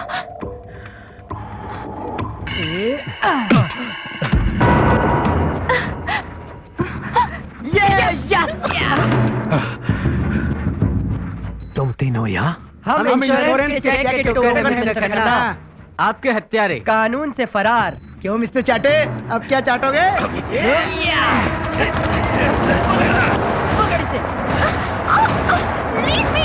[SPEAKER 8] तुम तीनों यहाँ?
[SPEAKER 1] हम इंश्योरेंस के चेक के टुकड़े हैं मिस्टर खन्ना।
[SPEAKER 6] आपके हत्यारे
[SPEAKER 1] कानून से फरार।
[SPEAKER 2] क्यों मिस्टर चाटे, अब क्या चाटोगे?
[SPEAKER 1] पकड़ इसे।
[SPEAKER 3] Leave me!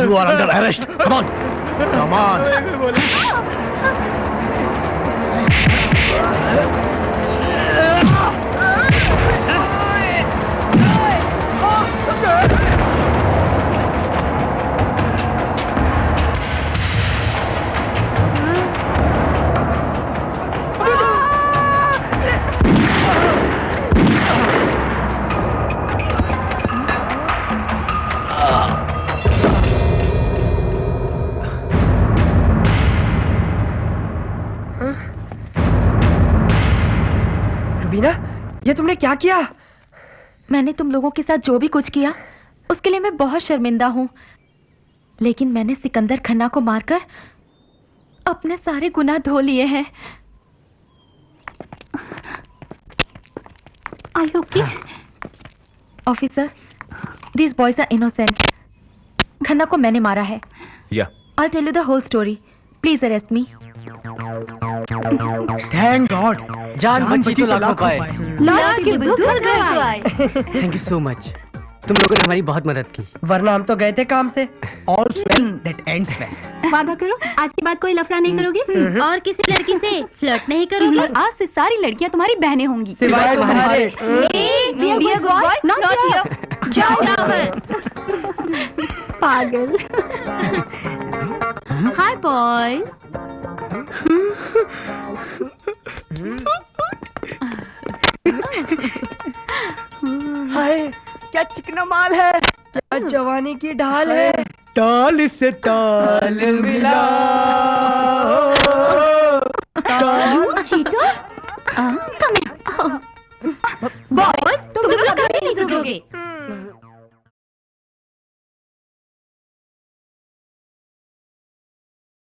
[SPEAKER 10] You are under arrest. Come on. Come on.
[SPEAKER 1] Rubina, ये तुमने क्या किया?
[SPEAKER 3] मैंने तुम लोगों के साथ जो भी कुछ किया, उसके लिए मैं बहुत शर्मिंदा हूँ। लेकिन मैंने सिकंदर खन्ना को मारकर अपने सारे गुनाह धो लिए हैं। Are you okay? Officer, these boys are innocent. Khanna को मैंने मारा है।
[SPEAKER 7] या
[SPEAKER 3] I'll tell you the whole story. Please arrest me.
[SPEAKER 2] Thank God,
[SPEAKER 6] जान बची तो लाखों पाए।
[SPEAKER 4] लौट के बुद्धू घर को आए।
[SPEAKER 6] थैंक यू सो मच, तुम लोगों ने हमारी बहुत मदद की।
[SPEAKER 1] वरना हम तो गए थे काम से।
[SPEAKER 2] All's well that ends well.
[SPEAKER 5] वादा करो आज के बाद कोई लफड़ा नहीं करोगे और किसी लड़की से फ्लर्ट नहीं करोगे।
[SPEAKER 4] और आज से सारी लड़कियां तुम्हारी बहनें होंगी।
[SPEAKER 1] सिवाय तुम्हारे।
[SPEAKER 4] Be a good boy, not here.
[SPEAKER 5] जाओ घर। पागल। हाय बॉयज।
[SPEAKER 1] हाय क्या चिकना माल है, क्या जवानी की ढाल है।
[SPEAKER 2] टाल से टाल मिला,
[SPEAKER 3] चीटू, बॉस तुम लोग कभी नहीं सुधरोगे।